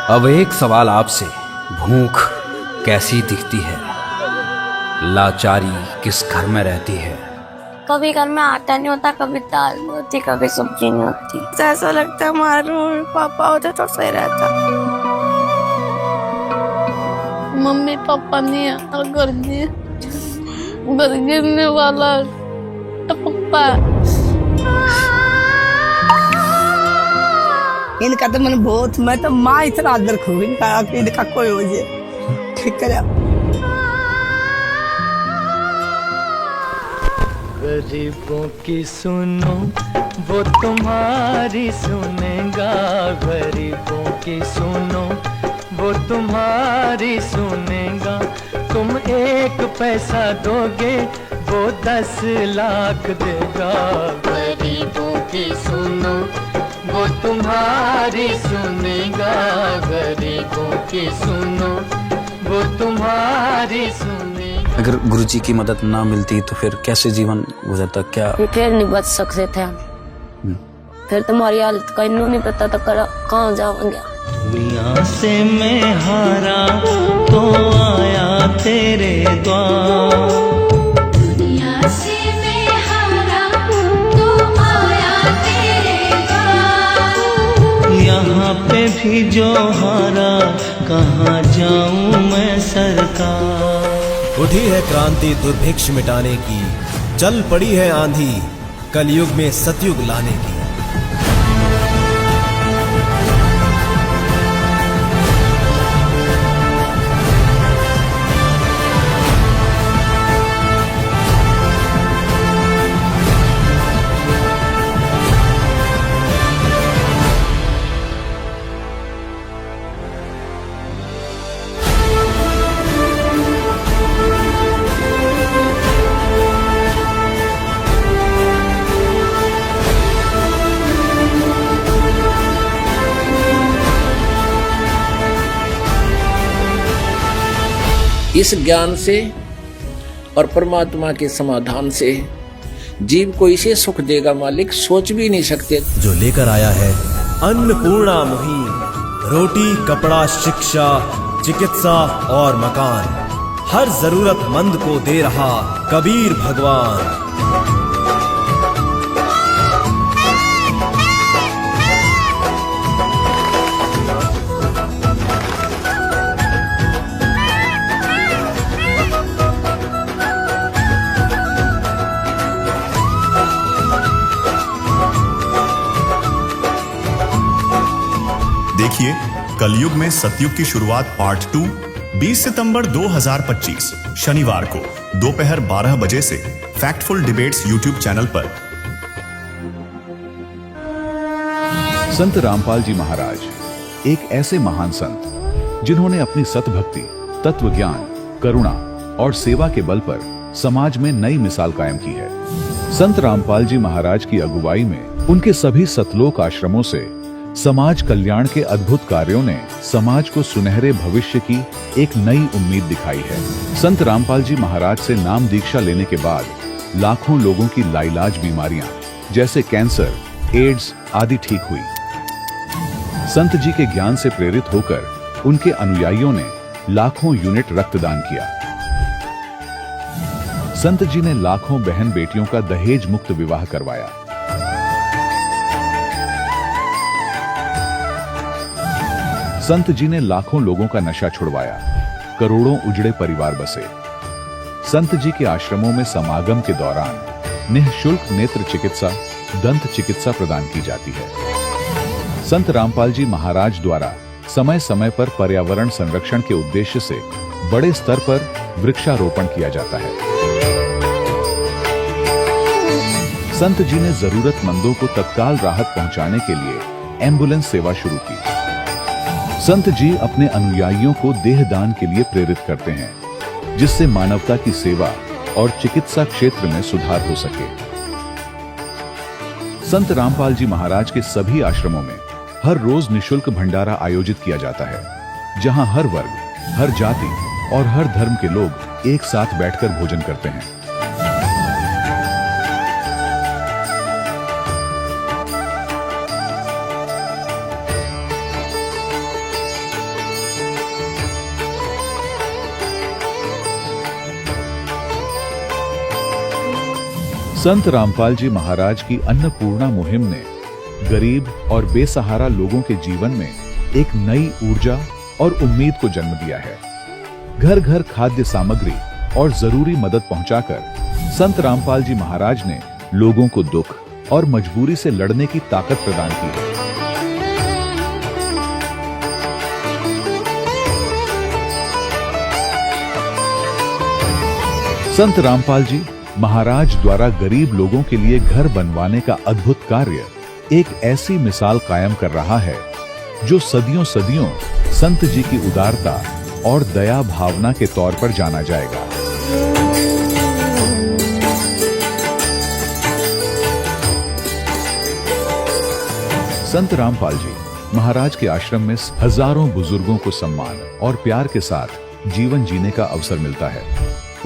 अब एक सवाल आपसे, भूख कैसी दिखती है, लाचारी किस घर में रहती है? कभी घर में आटा नहीं होता, कभी दाल नहीं होती, कभी सब्जी नहीं होती। ऐसा लगता है हमारे मम्मी पापा होते तो सही रहता। मम्मी पापा नहीं है और घर गिरने वाला टपकता है। इनका तो मैंने बहुत, मैं तो माँ इतना आदर खूब इनका कोई हो जाए ठीक है। गरीबों की सुनो वो तुम्हारी सुनेगा, गरीबों की सुनो वो तुम्हारी सुनेगा। तुम 1 पैसा दोगे वो 10 लाख देगा। गरीबों की सुनो वो तुम्हारी सुनेगा, गरीबों की सुनो वो तुम्हारी सुनेगा। अगर गुरुजी की मदद ना मिलती तो फिर कैसे जीवन गुजरता? क्या फिर नहीं बच सकते थे हम। फिर तुम्हारी हालत का इन्हों नहीं पता तो कहाँ जाओगे। दुनिया से मैं हारा तो आया तेरे द्वार, दुनिया से मैं हारा तो आया तेरे द्वार। यहाँ पे भी जो हारा कहाँ जाऊँ मैं सरकार। उठी है क्रांति दुर्भिक्ष मिटाने की, चल पड़ी है आंधी कलयुग में सतयुग लाने की। इस ज्ञान से और परमात्मा के समाधान से जीव को इसे सुख देगा मालिक सोच भी नहीं सकते। जो लेकर आया है अन्नपूर्णा मुहिम, रोटी कपड़ा शिक्षा चिकित्सा और मकान, हर जरूरतमंद को दे रहा कबीर भगवान। देखिए कलयुग में सतयुग की शुरुआत पार्ट 2 20 सितंबर 2025 शनिवार को दोपहर 12 बजे से फैक्टफुल डिबेट्स यूट्यूब चैनल पर। संत रामपाल जी महाराज एक ऐसे महान संत जिन्होंने अपनी सतभक्ति, तत्व ज्ञान, करुणा और सेवा के बल पर समाज में नई मिसाल कायम की है। संत रामपाल जी महाराज की अगुवाई में उनके सभी सतलोक आश्रमों से समाज कल्याण के अद्भुत कार्यों ने समाज को सुनहरे भविष्य की एक नई उम्मीद दिखाई है। संत रामपाल जी महाराज से नाम दीक्षा लेने के बाद लाखों लोगों की लाइलाज बीमारियां जैसे कैंसर, एड्स आदि ठीक हुई। संत जी के ज्ञान से प्रेरित होकर उनके अनुयायियों ने लाखों यूनिट रक्तदान किया। संत जी ने लाखों बहन बेटियों का दहेज मुक्त विवाह करवाया। संत जी ने लाखों लोगों का नशा छुड़वाया, करोड़ों उजड़े परिवार बसे। संत जी के आश्रमों में समागम के दौरान निःशुल्क नेत्र चिकित्सा, दंत चिकित्सा प्रदान की जाती है। संत रामपाल जी महाराज द्वारा समय समय पर पर्यावरण संरक्षण के उद्देश्य से बड़े स्तर पर वृक्षारोपण किया जाता है। संत जी ने जरूरतमंदों को तत्काल राहत पहुंचाने के लिए एम्बुलेंस सेवा शुरू की। संत जी अपने अनुयायियों को देहदान के लिए प्रेरित करते हैं, जिससे मानवता की सेवा और चिकित्सा क्षेत्र में सुधार हो सके। संत रामपाल जी महाराज के सभी आश्रमों में हर रोज निःशुल्क भंडारा आयोजित किया जाता है, जहां हर वर्ग, हर जाति और हर धर्म के लोग एक साथ बैठकर भोजन करते हैं। संत रामपाल जी महाराज की अन्नपूर्णा मुहिम ने गरीब और बेसहारा लोगों के जीवन में एक नई ऊर्जा और उम्मीद को जन्म दिया है। घर घर खाद्य सामग्री और जरूरी मदद पहुंचाकर संत रामपाल जी महाराज ने लोगों को दुख और मजबूरी से लड़ने की ताकत प्रदान की है। संत रामपाल जी महाराज द्वारा गरीब लोगों के लिए घर बनवाने का अद्भुत कार्य एक ऐसी मिसाल कायम कर रहा है जो सदियों सदियों संत जी की उदारता और दया भावना के तौर पर जाना जाएगा। संत रामपाल जी महाराज के आश्रम में हजारों बुजुर्गों को सम्मान और प्यार के साथ जीवन जीने का अवसर मिलता है।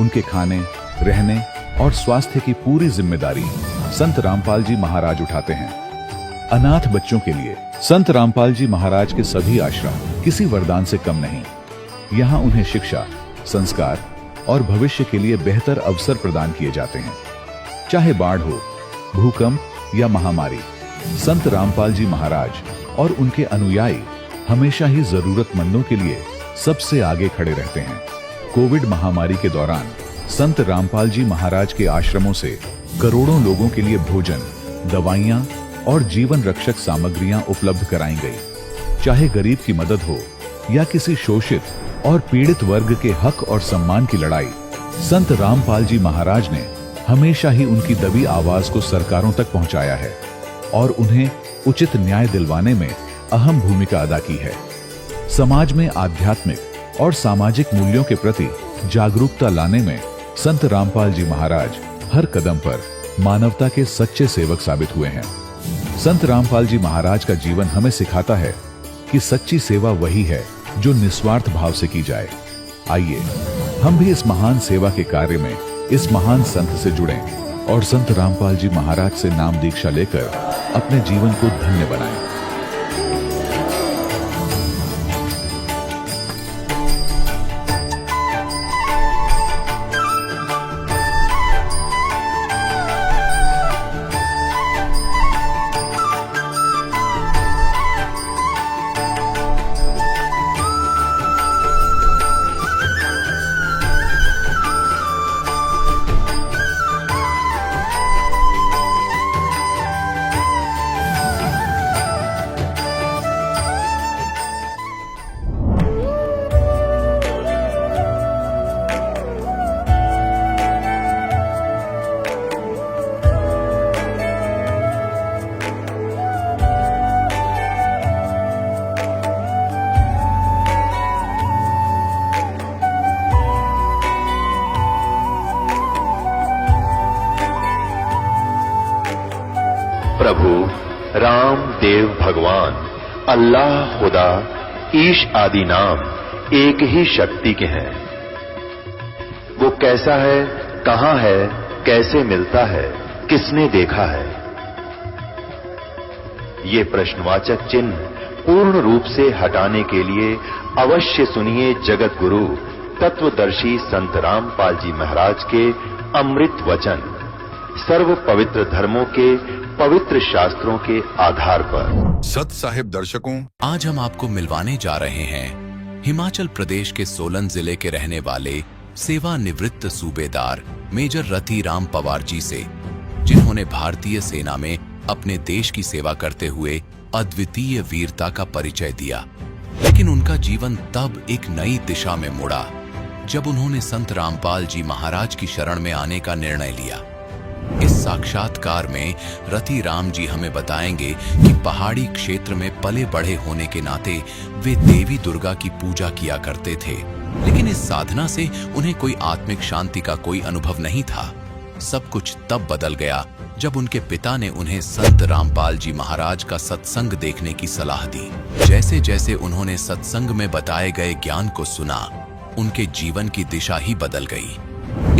उनके खाने, रहने और स्वास्थ्य की पूरी जिम्मेदारी संत रामपाल जी महाराज उठाते हैं। अनाथ बच्चों के लिए संत रामपाल जी महाराज के सभी आश्रम किसी वरदान से कम नहीं। यहाँ उन्हें शिक्षा, संस्कार और भविष्य के लिए बेहतर अवसर प्रदान किए जाते हैं। चाहे बाढ़ हो, भूकंप या महामारी, संत रामपाल जी महाराज और उनके अनुयायी हमेशा ही जरूरतमंदों के लिए सबसे आगे खड़े रहते हैं। कोविड महामारी के दौरान संत रामपाल जी महाराज के आश्रमों से करोड़ों लोगों के लिए भोजन, दवाइयां और जीवन रक्षक सामग्रियां उपलब्ध कराई गई। चाहे गरीब की मदद हो या किसी शोषित और पीड़ित वर्ग के हक और सम्मान की लड़ाई, संत रामपाल जी महाराज ने हमेशा ही उनकी दबी आवाज को सरकारों तक पहुंचाया है और उन्हें उचित न्याय दिलवाने में अहम भूमिका अदा की है। समाज में आध्यात्मिक और सामाजिक मूल्यों के प्रति जागरूकता लाने में संत रामपाल जी महाराज हर कदम पर मानवता के सच्चे सेवक साबित हुए हैं। संत रामपाल जी महाराज का जीवन हमें सिखाता है कि सच्ची सेवा वही है जो निस्वार्थ भाव से की जाए। आइए हम भी इस महान सेवा के कार्य में इस महान संत से जुड़ें और संत रामपाल जी महाराज से नाम दीक्षा लेकर अपने जीवन को धन्य बनाएं। प्रभु राम देव भगवान अल्लाह खुदा ईश आदि नाम एक ही शक्ति के हैं। वो कैसा है, कहां है, कैसे मिलता है, किसने देखा है? ये प्रश्नवाचक चिन्ह पूर्ण रूप से हटाने के लिए अवश्य सुनिए जगत गुरु तत्वदर्शी संत रामपाल जी महाराज के अमृत वचन, सर्व पवित्र धर्मों के पवित्र शास्त्रों के आधार पर। सत साहिब दर्शकों, आज हम आपको मिलवाने जा रहे हैं हिमाचल प्रदेश के सोलन जिले के रहने वाले सेवानिवृत्त सूबेदार मेजर रति राम पवार जी से, जिन्होंने भारतीय सेना में अपने देश की सेवा करते हुए अद्वितीय वीरता का परिचय दिया। लेकिन उनका जीवन तब एक नई दिशा में मुड़ा जब उन्होंने संत रामपाल जी महाराज की शरण में आने का निर्णय लिया। इस साक्षात्कार में रति राम जी हमें बताएंगे कि पहाड़ी क्षेत्र में पले बढ़े होने के नाते वे देवी दुर्गा की पूजा किया करते थे, लेकिन इस साधना से उन्हें कोई आत्मिक शांति का कोई अनुभव नहीं था। सब कुछ तब बदल गया जब उनके पिता ने उन्हें संत रामपाल जी महाराज का सत्संग देखने की सलाह दी। जैसे जैसे उन्होंने सत्संग में बताए गए ज्ञान को सुना, उनके जीवन की दिशा ही बदल गई।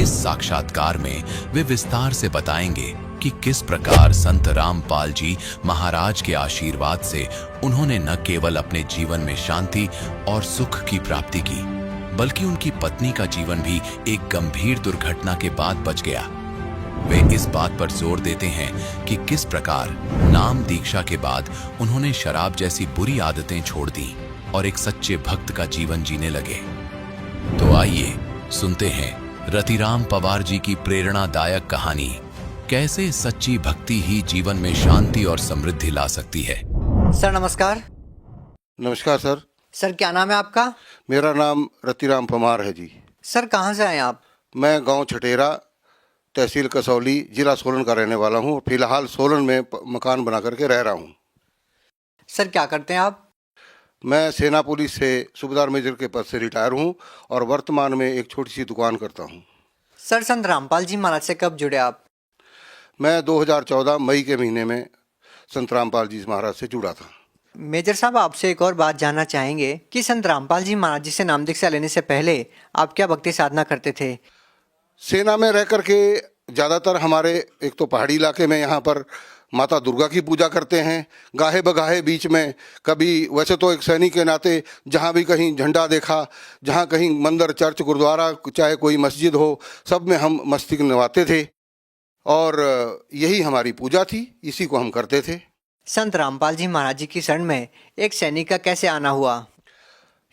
इस साक्षात्कार में वे विस्तार से बताएंगे कि किस प्रकार संत रामपाल जी महाराज के आशीर्वाद से उन्होंने न केवल अपने जीवन में शांति और सुख की प्राप्ति की, बल्कि उनकी पत्नी का जीवन भी एक गंभीर दुर्घटना के बाद बच गया। वे इस बात पर जोर देते हैं कि किस प्रकार नाम दीक्षा के बाद उन्होंने शराब जैसी बुरी आदतें छोड़ दी और एक सच्चे भक्त का जीवन जीने लगे। तो आइए सुनते हैं रतिराम पवार जी की प्रेरणादायक कहानी, कैसे सच्ची भक्ति ही जीवन में शांति और समृद्धि ला सकती है। सर नमस्कार। नमस्कार सर। सर क्या नाम है आपका? मेरा नाम रतिराम पवार है जी। सर कहाँ से आए आप? मैं गांव छटेरा, तहसील कसौली, जिला सोलन का रहने वाला हूँ। फिलहाल सोलन में मकान बना करके रह रहा हूँ। सर क्या करते हैं आप? मैं सेना पुलिस से सूबेदार मेजर के पद से रिटायर हूँ और वर्तमान में एक छोटी सी दुकान करता हूँ। सर संत रामपाल जी महाराज से कब जुड़े आप? मैं 2014 मई के महीने में संत रामपाल जी महाराज से जुड़ा था। मेजर साहब आपसे एक और बात जानना चाहेंगे कि संत रामपाल जी महाराज जी से नाम दीक्षा लेने से पहले आप क्या भक्ति साधना करते थे? सेना में रह करके ज़्यादातर हमारे एक तो पहाड़ी इलाके में यहाँ पर माता दुर्गा की पूजा करते हैं। गाहे बगाहे बीच में कभी वैसे तो एक सैनिक के नाते जहाँ भी कहीं झंडा देखा, जहाँ कहीं मंदिर, चर्च, गुरुद्वारा, चाहे कोई मस्जिद हो, सब में हम मस्तिष्क नवाते थे और यही हमारी पूजा थी, इसी को हम करते थे। संत रामपाल जी महाराज जी की शरण में एक सैनिक का कैसे आना हुआ?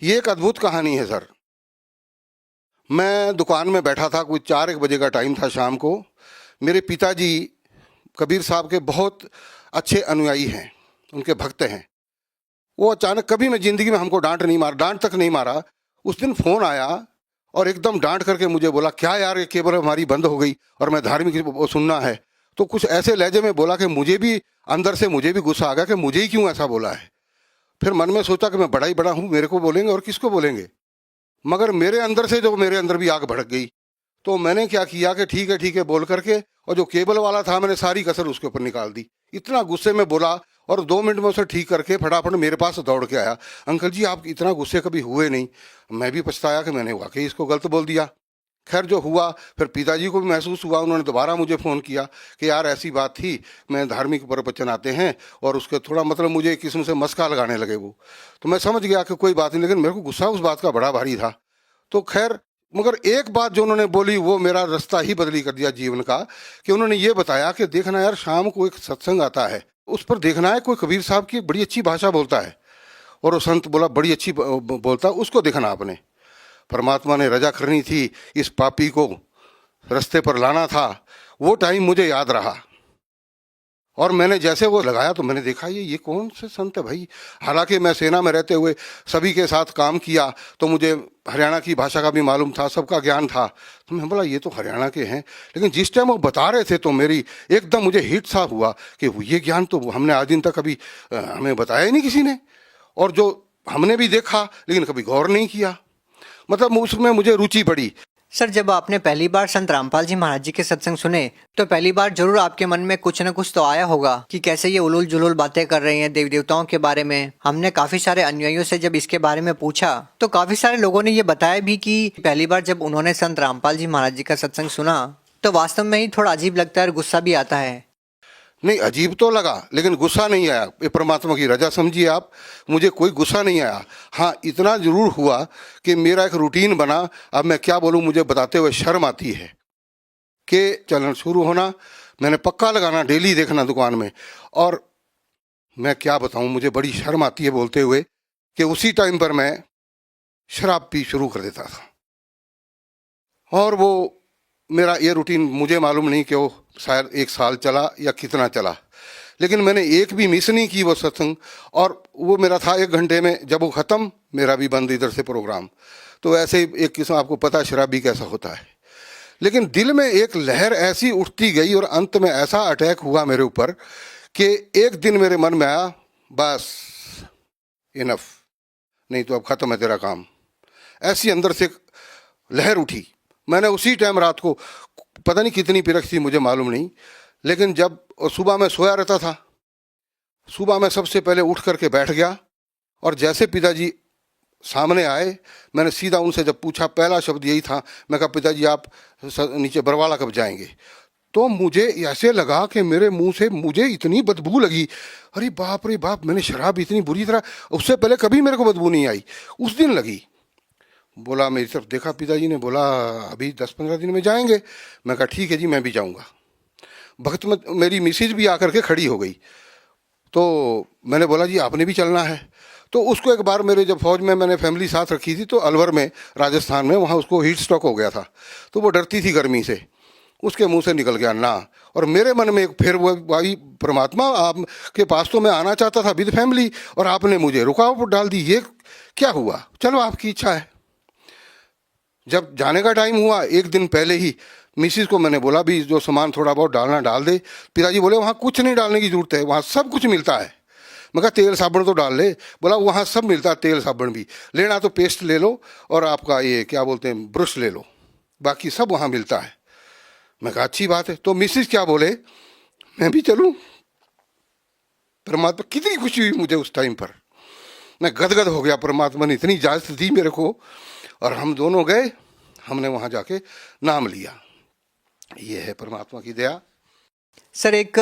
ये एक अद्भुत कहानी है सर। मैं दुकान में बैठा था, कुछ 4-1 बजे का टाइम था शाम को। मेरे पिताजी कबीर साहब के बहुत अच्छे अनुयायी हैं, उनके भक्त हैं। वो अचानक, कभी मैं ज़िंदगी में हमको डांट तक नहीं मारा। उस दिन फ़ोन आया और एकदम डांट करके मुझे बोला, क्या यार ये केबल हमारी बंद हो गई और मैं धार्मिक वो सुनना है। तो कुछ ऐसे लहजे में बोला कि मुझे भी अंदर से मुझे भी गुस्सा आ गया कि मुझे ही क्यों ऐसा बोला है। फिर मन में सोचा कि मैं बड़ा ही बड़ा हूँ, मेरे को बोलेंगे और किसको बोलेंगे। मगर मेरे अंदर भी आग भड़क गई। तो मैंने क्या किया कि ठीक है बोल करके, और जो केबल वाला था मैंने सारी कसर उसके ऊपर निकाल दी। इतना गुस्से में बोला और 2 मिनट में उसे ठीक करके फटाफट मेरे पास दौड़ के आया। अंकल जी आप इतना गुस्से कभी हुए नहीं। मैं भी पछताया कि मैंने वाकई इसको गलत बोल दिया। खैर जो हुआ, फिर पिताजी को भी महसूस हुआ, उन्होंने दोबारा मुझे फ़ोन किया कि यार ऐसी बात थी, मैं धार्मिक प्रवचन आते हैं और उसके थोड़ा मतलब मुझे एक किस्म से मस्का लगाने लगे वो। तो मैं समझ गया कि कोई बात नहीं, लेकिन मेरे को गुस्सा उस बात का बड़ा भारी था। तो खैर, मगर एक बात जो उन्होंने बोली वो मेरा रास्ता ही बदली कर दिया जीवन का, कि उन्होंने ये बताया कि देखना यार, शाम को एक सत्संग आता है, उस पर देखना है कोई कबीर साहब की बड़ी अच्छी भाषा बोलता है। और वो संत बोला बड़ी अच्छी बोलता है, उसको देखना आपने। परमात्मा ने रजा करनी थी, इस पापी को रास्ते पर लाना था। वो टाइम मुझे याद रहा और मैंने जैसे वो लगाया तो मैंने देखा ये कौन से संत है भाई। हालांकि मैं सेना में रहते हुए सभी के साथ काम किया तो मुझे हरियाणा की भाषा का भी मालूम था, सबका ज्ञान था। तो मैं बोला ये तो हरियाणा के हैं, लेकिन जिस टाइम वो बता रहे थे तो मेरी एकदम मुझे हिट सा हुआ कि ये ज्ञान तो हमने आज दिन तक कभी हमें बताया ही नहीं किसी ने, और जो हमने भी देखा लेकिन कभी गौर नहीं किया। मतलब उसमें मुझे रुचि पड़ी। सर जब आपने पहली बार संत रामपाल जी महाराज जी के सत्संग सुने तो पहली बार जरूर आपके मन में कुछ न कुछ तो आया होगा कि कैसे ये उलूल जुलूल बातें कर रहे हैं देवी देवताओं के बारे में। हमने काफी सारे अनुयायियों से जब इसके बारे में पूछा तो काफी सारे लोगों ने ये बताया भी कि पहली बार जब उन्होंने संत रामपाल जी महाराज जी का सत्संग सुना तो वास्तव में ही थोड़ा अजीब लगता है और गुस्सा भी आता है। नहीं, अजीब तो लगा लेकिन गुस्सा नहीं आया। ये परमात्मा की रजा समझिए आप, मुझे कोई गुस्सा नहीं आया। हाँ, इतना जरूर हुआ कि मेरा एक रूटीन बना। अब मैं क्या बोलूँ, मुझे बताते हुए शर्म आती है कि चलन शुरू होना, मैंने पक्का लगाना, डेली देखना दुकान में। और मैं क्या बताऊँ, मुझे बड़ी शर्म आती है बोलते हुए कि उसी टाइम पर मैं शराब पी शुरू कर देता था। और वो मेरा ये रूटीन मुझे मालूम नहीं कि वो शायद 1 साल चला या कितना चला, लेकिन मैंने एक भी मिस नहीं की वो सत्संग। और वो मेरा था 1 घंटे में, जब वो ख़त्म मेरा भी बंद इधर से प्रोग्राम। तो ऐसे ही एक किस्म, आपको पता है शराबी कैसा होता है। लेकिन दिल में एक लहर ऐसी उठती गई और अंत में ऐसा अटैक हुआ मेरे ऊपर कि एक दिन मेरे मन में आया, बस इनफ, नहीं तो अब ख़त्म है तेरा काम। ऐसी अंदर से लहर उठी। मैंने उसी टाइम रात को, पता नहीं कितनी पिरक थी मुझे मालूम नहीं, लेकिन जब सुबह मैं सोया रहता था, सुबह मैं सबसे पहले उठ करके बैठ गया और जैसे पिताजी सामने आए, मैंने सीधा उनसे जब पूछा, पहला शब्द यही था, मैं कहा पिताजी आप नीचे बरवाला कब जाएंगे। तो मुझे ऐसे लगा कि मेरे मुंह से मुझे इतनी बदबू लगी, अरे बाप रे बाप, मैंने शराब इतनी बुरी तरह, उससे पहले कभी मेरे को बदबू नहीं आई, उस दिन लगी। बोला, मेरी तरफ देखा पिताजी ने, बोला अभी 10-15 दिन में जाएंगे। मैं कहा ठीक है जी, मैं भी जाऊंगा। भक्त में मेरी मिसिज भी आकर के खड़ी हो गई। तो मैंने बोला जी आपने भी चलना है। तो उसको एक बार मेरे जब फौज में मैंने फैमिली साथ रखी थी तो अलवर में राजस्थान में, वहाँ उसको हीट स्ट्रोक हो गया था, तो वो डरती थी गर्मी से, उसके मुंह से निकल गया ना। और मेरे मन में फिर वो भाई परमात्मा आपके पास तो मैं आना चाहता था विद फैमिली और आपने मुझे रुकावट डाल दी, ये क्या हुआ? चलो आपकी इच्छा है। जब जाने का टाइम हुआ एक दिन पहले ही मिसिस को मैंने बोला भी जो सामान थोड़ा बहुत डालना डाल दे। पिताजी बोले वहाँ कुछ नहीं डालने की जरूरत है, वहाँ सब कुछ मिलता है। मैं कहा तेल साबुन तो डाल ले। बोला वहाँ सब मिलता है, तेल साबुन भी लेना तो पेस्ट ले लो और आपका ये क्या बोलते हैं ब्रश ले लो, बाकी सब वहाँ मिलता है। मैं कहा अच्छी बात है। तो मिसिस क्या बोले मैं भी चलूँ। परमात्मा कितनी खुशी हुई मुझे उस टाइम पर, मैं गदगद हो गया। परमात्मा ने इतनी इजाज़त दी मेरे को और हम दोनों गए, हमने वहाँ जाके नाम लिया। ये है परमात्मा की दया। सर एक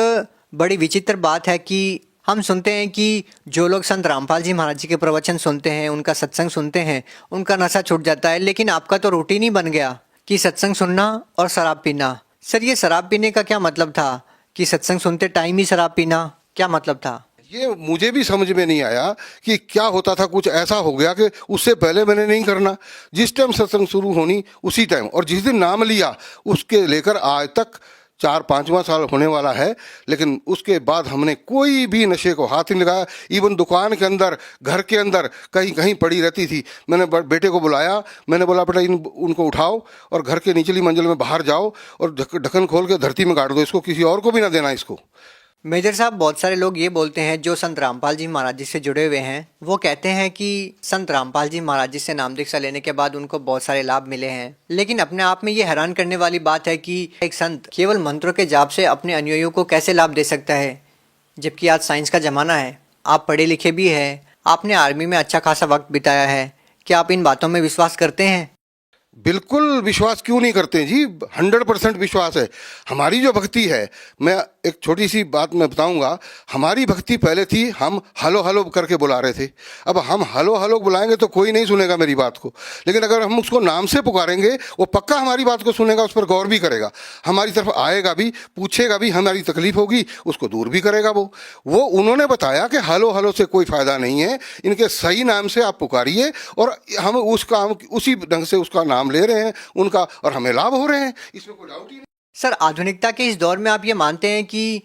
बड़ी विचित्र बात है कि हम सुनते हैं कि जो लोग संत रामपाल जी महाराज जी के प्रवचन सुनते हैं, उनका सत्संग सुनते हैं, उनका नशा छूट जाता है। लेकिन आपका तो रूटीन ही बन गया कि सत्संग सुनना और शराब पीना। सर ये शराब पीने का क्या मतलब था कि सत्संग सुनते टाइम ही शराब पीना, क्या मतलब था? ये मुझे भी समझ में नहीं आया कि क्या होता था। कुछ ऐसा हो गया कि उससे पहले मैंने नहीं करना, जिस टाइम सत्संग शुरू होनी उसी टाइम, और जिस दिन नाम लिया उसके लेकर आज तक 4-5वां साल होने वाला है। लेकिन उसके बाद हमने कोई भी नशे को हाथ नहीं लगाया। इवन दुकान के अंदर, घर के अंदर कहीं कहीं पड़ी रहती थी। मैंने बेटे को बुलाया, मैंने बोला बेटा उनको उठाओ और घर के निचली मंजिल में बाहर जाओ और ढक्कन खोल के धरती में गाड़ दो, इसको किसी और को भी ना देना इसको। मेजर साहब बहुत सारे लोग ये बोलते हैं जो संत रामपाल जी महाराज जी से जुड़े हुए हैं, वो कहते हैं कि संत रामपाल जी महाराज जी से नाम दीक्षा लेने के बाद उनको बहुत सारे लाभ मिले हैं। लेकिन अपने आप में ये हैरान करने वाली बात है कि एक संत केवल मंत्रों के जाप से अपने अनुयायियों को कैसे लाभ दे सकता है, जबकि आज साइंस का ज़माना है, आप पढ़े लिखे भी हैं, आपने आर्मी में अच्छा खासा वक्त बिताया है। क्या आप इन बातों में विश्वास करते हैं? बिल्कुल विश्वास क्यों नहीं करते जी, 100% विश्वास है। हमारी जो भक्ति है, मैं एक छोटी सी बात मैं बताऊंगा। हमारी भक्ति पहले थी हम हलो हलो करके बुला रहे थे। अब हम हलो हलो बुलाएंगे तो कोई नहीं सुनेगा मेरी बात को, लेकिन अगर हम उसको नाम से पुकारेंगे वो पक्का हमारी बात को सुनेगा, उस पर गौर भी करेगा, हमारी तरफ आएगा भी, पूछेगा भी, हमारी तकलीफ होगी उसको दूर भी करेगा। वो उन्होंने बताया कि हलो हलो से कोई फायदा नहीं है, इनके सही नाम से आप पुकारिए और हम उसी ढंग से उसका नाम ले रहे हैं उनका, और हमें लाभ हो रहे हैं, इसमें कोई डाउट ही नहीं। सर आधुनिकता के इस दौर में आप ये मानते हैं कि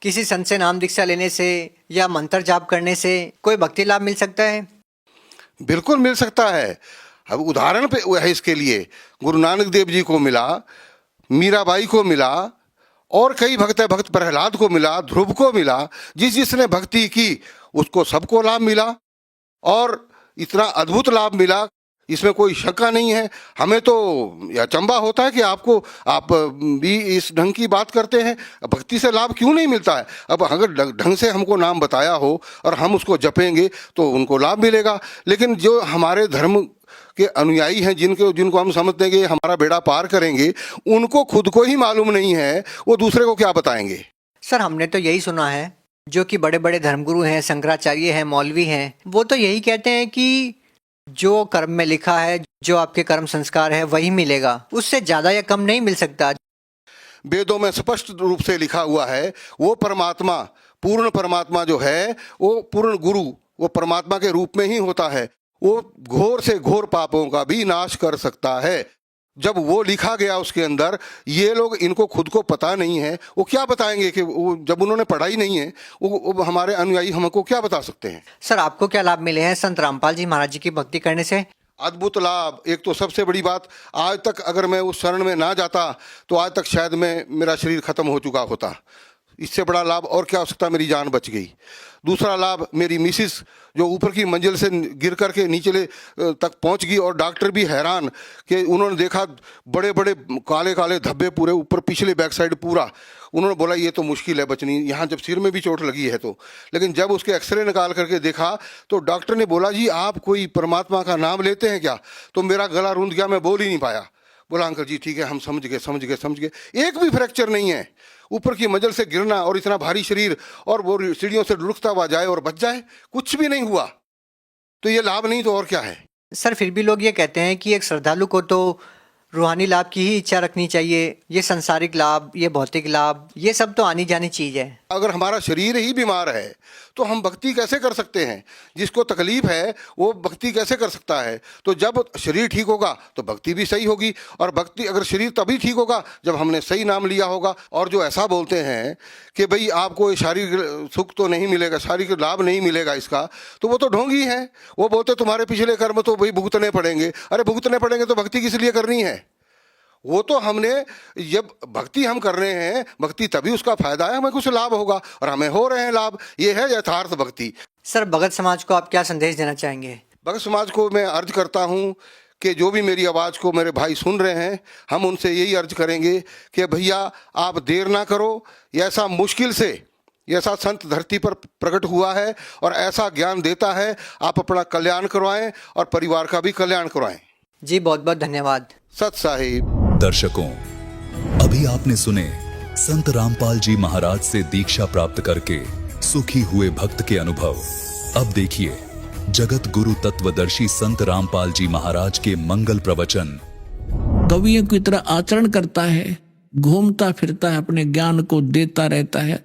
किसी संत से नाम दीक्षा लेने से या मंत्र जाप करने से कोई भक्ति लाभ मिल सकता है? बिल्कुल मिल सकता है। अब उदाहरण पे है इसके लिए, गुरु नानक देव जी को मिला, मीराबाई को मिला और कई भक्त भक्त प्रहलाद को मिला, ध्रुव को मिला। जिसने भक्ति की उसको सबको लाभ मिला और इतना अद्भुत लाभ मिला, इसमें कोई शंका नहीं है। हमें तो यह अचंभा होता है कि आप भी इस ढंग की बात करते हैं, भक्ति से लाभ क्यों नहीं मिलता है? अब अगर ढंग से हमको नाम बताया हो और हम उसको जपेंगे तो उनको लाभ मिलेगा। लेकिन जो हमारे धर्म के अनुयायी हैं, जिनको हम समझते हैं कि हमारा बेड़ा पार करेंगे, उनको खुद को ही मालूम नहीं है, वो दूसरे को क्या बताएंगे? सर हमने तो यही सुना है, जो कि बड़े बड़े धर्मगुरु हैं, शंकराचार्य हैं, मौलवी हैं, वो तो यही कहते हैं कि जो कर्म में लिखा है, जो आपके कर्म संस्कार है वही मिलेगा, उससे ज्यादा या कम नहीं मिल सकता। वेदों में स्पष्ट रूप से लिखा हुआ है, वो परमात्मा, पूर्ण परमात्मा जो है, वो पूर्ण गुरु, वो परमात्मा के रूप में ही होता है। वो घोर से घोर पापों का भी नाश कर सकता है। जब वो लिखा गया उसके अंदर, ये लोग, इनको खुद को पता नहीं है, वो क्या बताएंगे कि वो जब उन्होंने पढ़ा ही नहीं है, वो हमारे अनुयायी हमको क्या बता सकते हैं? सर आपको क्या लाभ मिले हैं संत रामपाल जी महाराज जी की भक्ति करने से? अद्भुत लाभ। एक तो सबसे बड़ी बात, आज तक अगर मैं उस शरण में ना जाता तो आज तक शायद मेरा शरीर खत्म हो चुका होता। इससे बड़ा लाभ और क्या हो सकता, मेरी जान बच गई। दूसरा लाभ, मेरी मिसिस जो ऊपर की मंजिल से गिर करके नीचले तक पहुंच गई और डॉक्टर भी हैरान कि उन्होंने देखा बड़े बड़े काले काले धब्बे पूरे ऊपर, पिछले बैक साइड पूरा। उन्होंने बोला ये तो मुश्किल है बचनी, यहाँ जब सिर में भी चोट लगी है तो। लेकिन जब उसके एक्सरे निकाल करके देखा तो डॉक्टर ने बोला जी आप कोई परमात्मा का नाम लेते हैं क्या? तो मेरा गला रूंध गया, मैं बोल ही नहीं पाया। बोला अंकल जी ठीक है, हम समझ गए। एक भी फ्रैक्चर नहीं है। ऊपर की मंजिल से गिरना और इतना भारी शरीर और वो सीढ़ियों से लुढ़कता हुआ जाए और बच जाए, कुछ भी नहीं हुआ। तो ये लाभ नहीं तो और क्या है? सर फिर भी लोग ये कहते हैं कि एक श्रद्धालु को तो रूहानी लाभ की ही इच्छा रखनी चाहिए। ये संसारिक लाभ, ये भौतिक लाभ, ये सब तो आनी जानी चीज है। अगर हमारा शरीर ही बीमार है तो हम भक्ति कैसे कर सकते हैं? जिसको तकलीफ है वो भक्ति कैसे कर सकता है? तो जब शरीर ठीक होगा तो भक्ति भी सही होगी, और भक्ति अगर शरीर तभी ठीक होगा जब हमने सही नाम लिया होगा। और जो ऐसा बोलते हैं कि भाई आपको शारीरिक सुख तो नहीं मिलेगा, शारीरिक लाभ नहीं मिलेगा इसका, तो वो तो ढोंगी है। वो बोलते तुम्हारे पिछले कर्म तो भाई भुगतने पड़ेंगे। अरे भुगतने पड़ेंगे तो भक्ति किस लिए करनी है? वो तो हमने जब भक्ति हम कर रहे हैं, भक्ति तभी उसका फायदा है, हमें कुछ लाभ होगा, और हमें हो रहे हैं लाभ। ये है यथार्थ भक्ति। सर, भगत समाज को आप क्या संदेश देना चाहेंगे? भगत समाज को मैं अर्ज करता हूँ कि जो भी मेरी आवाज़ को मेरे भाई सुन रहे हैं, हम उनसे यही अर्ज करेंगे कि भैया आप देर ना करो। ऐसा मुश्किल से ऐसा संत धरती पर प्रकट हुआ है और ऐसा ज्ञान देता है, आप अपना कल्याण करवाएं और परिवार का भी कल्याण करवाएं। जी बहुत बहुत धन्यवाद। सत साहिब। दर्शकों, अभी आपने सुने संत रामपाल जी महाराज से दीक्षा प्राप्त करके सुखी हुए भक्त के अनुभव। अब देखिए जगत गुरु तत्वदर्शी संत रामपाल जी महाराज के मंगल प्रवचन। कवियों की तरह आचरण करता है, घूमता फिरता है, अपने ज्ञान को देता रहता है,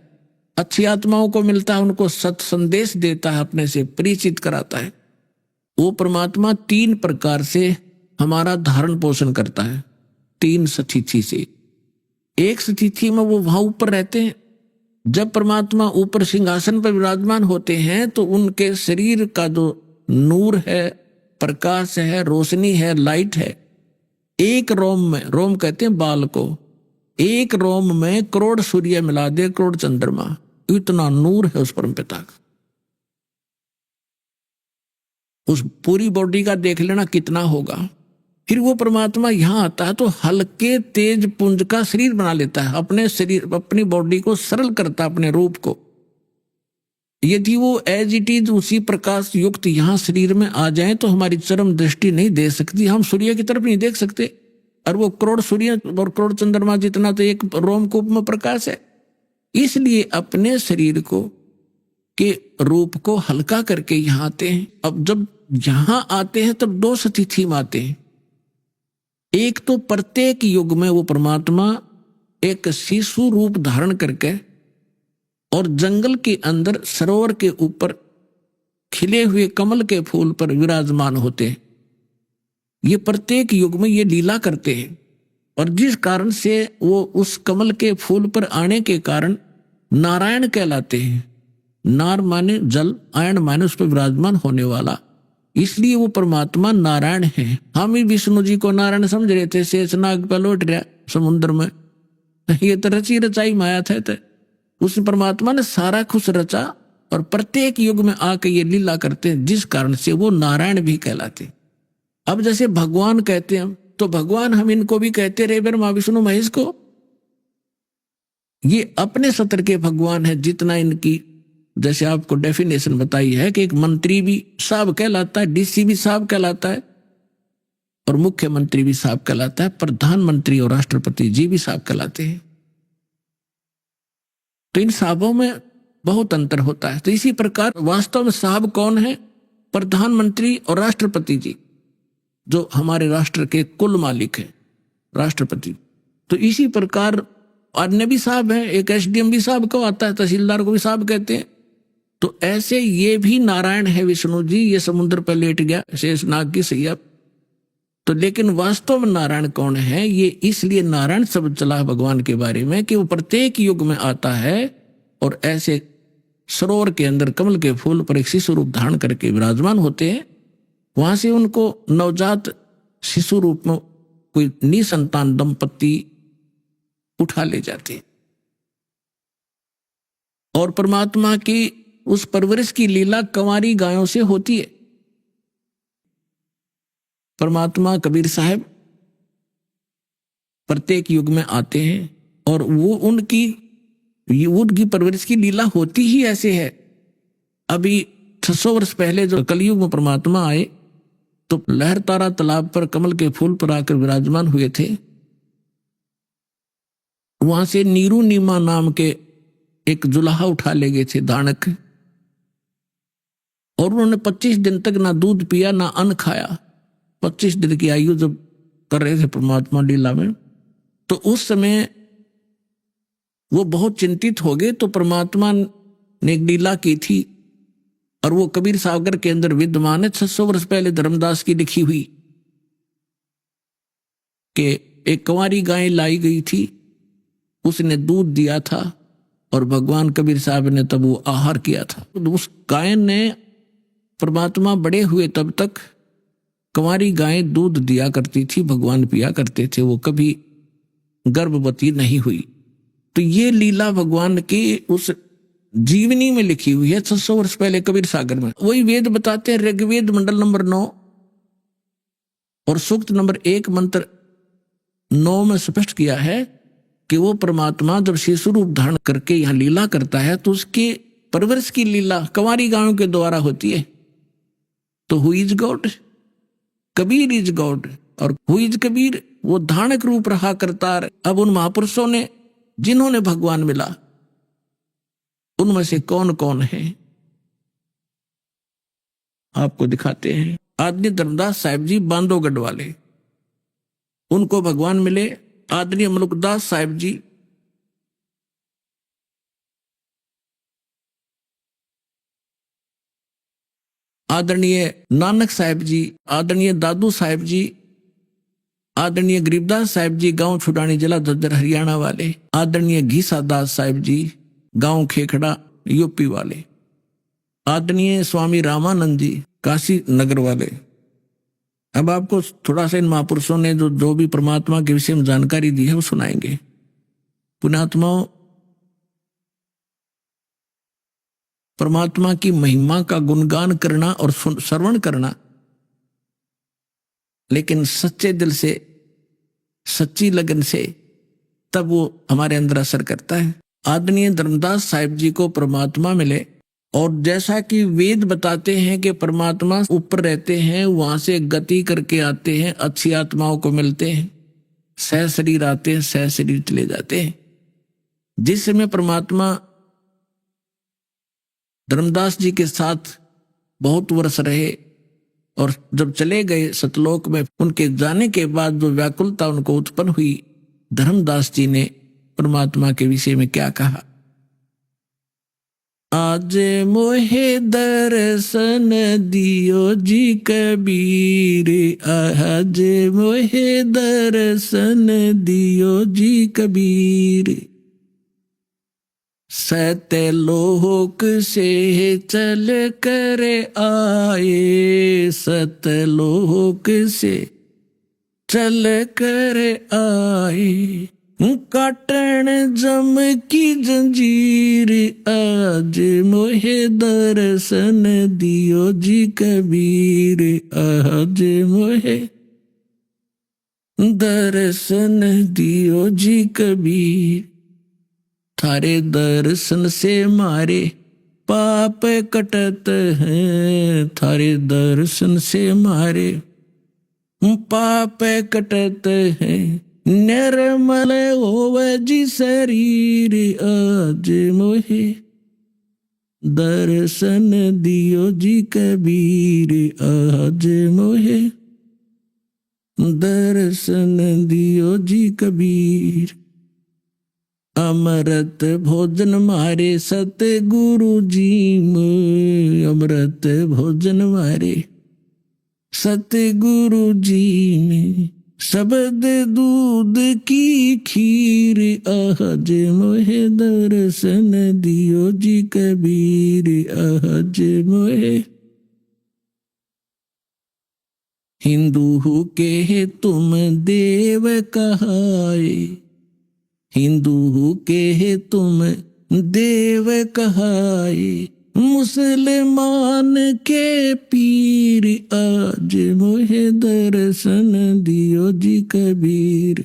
अच्छी आत्माओं को मिलता है, उनको सत संदेश देता है, अपने से परिचित कराता है। वो परमात्मा 3 प्रकार से हमारा धारण पोषण करता है, 3 स्थिति से। एक स्थिति में वो वहां ऊपर रहते हैं। जब परमात्मा ऊपर सिंहासन पर विराजमान होते हैं तो उनके शरीर का जो नूर है, प्रकाश है, रोशनी है, लाइट है, एक रोम में, रोम कहते हैं बाल को, एक रोम में करोड़ सूर्य मिला दे, करोड़ चंद्रमा, इतना नूर है उस परमपिता का। उस पूरी बॉडी का देख लेना कितना होगा। फिर वो परमात्मा यहां आता है तो हल्के तेज पुंज का शरीर बना लेता है, अपने शरीर, अपनी बॉडी को सरल करता है, अपने रूप को। यदि वो एज इट इज उसी प्रकाश युक्त यहां शरीर में आ जाए तो हमारी चरम दृष्टि नहीं दे सकती, हम सूर्य की तरफ नहीं देख सकते। और वो करोड़ सूर्य और करोड़ चंद्रमा जितना तो एक रोमकूप में प्रकाश है। इसलिए अपने शरीर को के रूप को हल्का करके यहां आते हैं। अब जब यहां आते हैं तब 2 स्थिति में आते हैं। एक तो प्रत्येक युग में वो परमात्मा एक शिशु रूप धारण करके और जंगल के अंदर सरोवर के ऊपर खिले हुए कमल के फूल पर विराजमान होते हैं। ये प्रत्येक युग में ये लीला करते हैं, और जिस कारण से वो उस कमल के फूल पर आने के कारण नारायण कहलाते हैं। नार माने जल, आयन माने उस पर विराजमान होने वाला, इसलिए वो परमात्मा नारायण है। हम ही विष्णु जी को नारायण समझ रहे थे, शेषनाग पर लौट रहा समुद्र में, ये तो रची रचाई माया थे। तो उस परमात्मा ने सारा कुछ रचा और प्रत्येक युग में आके ये लीला करते हैं, जिस कारण से वो नारायण भी कहलाते। अब जैसे भगवान कहते हैं तो भगवान हम इनको भी कहते रहे, ब्रह्मा विष्णु महेश को। ये अपने सत्र के भगवान है। जितना इनकी जैसे आपको डेफिनेशन बताई है कि एक मंत्री भी साहब कहलाता है, डीसी भी साहब कहलाता है, और मुख्यमंत्री भी साहब कहलाता है, प्रधानमंत्री और राष्ट्रपति जी भी साहब कहलाते हैं। तो इन साहबों में बहुत अंतर होता है। तो इसी प्रकार वास्तव में साहब कौन है? प्रधानमंत्री और राष्ट्रपति जी, जो हमारे राष्ट्र के कुल मालिक है, राष्ट्रपति। तो इसी प्रकार अन्य भी साहब हैं, एक एसडीएम भी साहब को आता है, तहसीलदार को भी साहब कहते हैं। तो ऐसे ये भी नारायण है विष्णु जी, ये समुद्र पर लेट गया शेषनाग की सैया। तो लेकिन वास्तव में नारायण कौन है? ये इसलिए नारायण शब्द चला है भगवान के बारे में कि वो प्रत्येक युग में आता है और ऐसे सरोवर के अंदर कमल के फूल पर एक शिशु रूप धारण करके विराजमान होते हैं। वहां से उनको नवजात शिशु रूप में कोई निसंतान दंपति उठा ले जाते हैं और परमात्मा की उस परवरिश की लीला कंवारी गायों से होती है। परमात्मा कबीर साहब प्रत्येक युग में आते हैं और वो उनकी परवरिश की लीला होती ही ऐसे है। अभी 600 वर्ष पहले जो कलयुग में परमात्मा आए तो लहर तारा तालाब पर कमल के फूल पर आकर विराजमान हुए थे। वहां से नीरू नीमा नाम के एक जुलाहा उठा ले गए थे दानक, और उन्होंने 25 दिन तक ना दूध पिया ना अन्न खाया। 25 दिन की आयु जब कर रहे थे परमात्मा लीला में, तो उस समय वो बहुत चिंतित हो गए। तो परमात्मा ने एक लीला की थी और वो कबीर सागर के अंदर विद्यमान है। 600 वर्ष पहले धर्मदास की लिखी हुई कि एक कंवारी गाय लाई गई थी, उसने दूध दिया था और भगवान कबीर साहब ने तब वो आहार किया था। उस गाय ने, परमात्मा बड़े हुए तब तक कंवारी गाय दूध दिया करती थी, भगवान पिया करते थे, वो कभी गर्भवती नहीं हुई। तो ये लीला भगवान की उस जीवनी में लिखी हुई है 600 वर्ष पहले कबीर सागर में। वही वेद बताते हैं, ऋग्वेद मंडल नंबर 9 और सूक्त नंबर 1 मंत्र 9 में स्पष्ट किया है कि वो परमात्मा जब शिशु रूप धारण करके यहाँ लीला करता है तो उसके परवरिश की लीला कंवारी गायों के द्वारा होती है। तो who is God? Kabir is God. और हु इज कबीर? वो धारक रूप रहा करता। अब उन महापुरुषों ने जिन्होंने भगवान मिला उनमें से कौन कौन है आपको दिखाते हैं। आदरणीय धर्मदास साहिब जी बांधवगढ़ वाले, उनको भगवान मिले। आदरणीय मलुकदास साहिब जी आदरणीय नानक साहिब जी, आदरणीय दादू साहिब जी, आदरणीय गरीबदास साहिब जी गांव छुडानी जिला दद्दर हरियाणा वाले, आदरणीय घीसा दास साहिब जी गांव खेखड़ा यूपी वाले, आदरणीय स्वामी रामानंद जी काशी नगर वाले। अब आपको थोड़ा सा इन महापुरुषों ने जो भी परमात्मा के विषय में जानकारी दी है वो सुनाएंगे। पुण्यात्माओं, परमात्मा की महिमा का गुणगान करना और श्रवण करना, लेकिन सच्चे दिल से, सच्ची लगन से, तब वो हमारे अंदर असर करता है। आदरणीय धर्मदास साहिब जी को परमात्मा मिले और जैसा कि वेद बताते हैं कि परमात्मा ऊपर रहते हैं, वहां से गति करके आते हैं, अच्छी आत्माओं को मिलते हैं, सह शरीर आते हैं, सह शरीर चले जाते हैं। जिस समय परमात्मा धर्मदास जी के साथ बहुत वर्ष रहे और जब चले गए सतलोक में, उनके जाने के बाद जो व्याकुलता उनको उत्पन्न हुई, धर्मदास जी ने परमात्मा के विषय में क्या कहा? आज मोहे दर्शन दियो जी कबीर, आज मोहे दर्शन दियो जी कबीर, सतलोक से चल कर आए, सतलोक से चल कर आए, काटन जम की जंजीर, आज मोहे दर्शन दियो जी कबीर, आज मोहे दर्शन दियो जी कबीर, थारे दर्शन से मारे पाप कटत हैं, थारे दर्शन से मारे पाप कटत हैं, निर्मल होवे जी शरीर, आज मोहे दर्शन दियो जी कबीर, आज मोहे दर्शन दियो जी कबीर। अमृत भोजन मारे सतगुरु जी में, अमृत भोजन मारे सतगुरु जी में, शब्द दूध की खीर, आज मोहे दर्शन दियो जी कबीर, आज मोहे। हिंदू के तुम देव कहाए, हिंदू के तुम देव कहाए, मुसलमान के पीर, आज मोहे दर्शन दियो जी कबीर,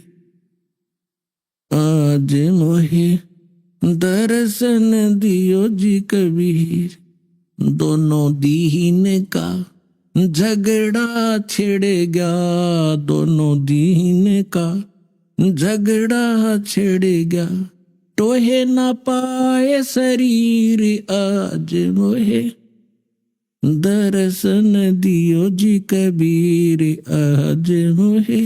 आज मोहे दर्शन दियो जी कबीर। दोनों दीन का झगड़ा छिड़ गया, दोनों दीन का झगड़ा छिड़ गया, टोहे न पाए शरीर, आज मोहे दर्शन दियो जी कबीर, आज मोहे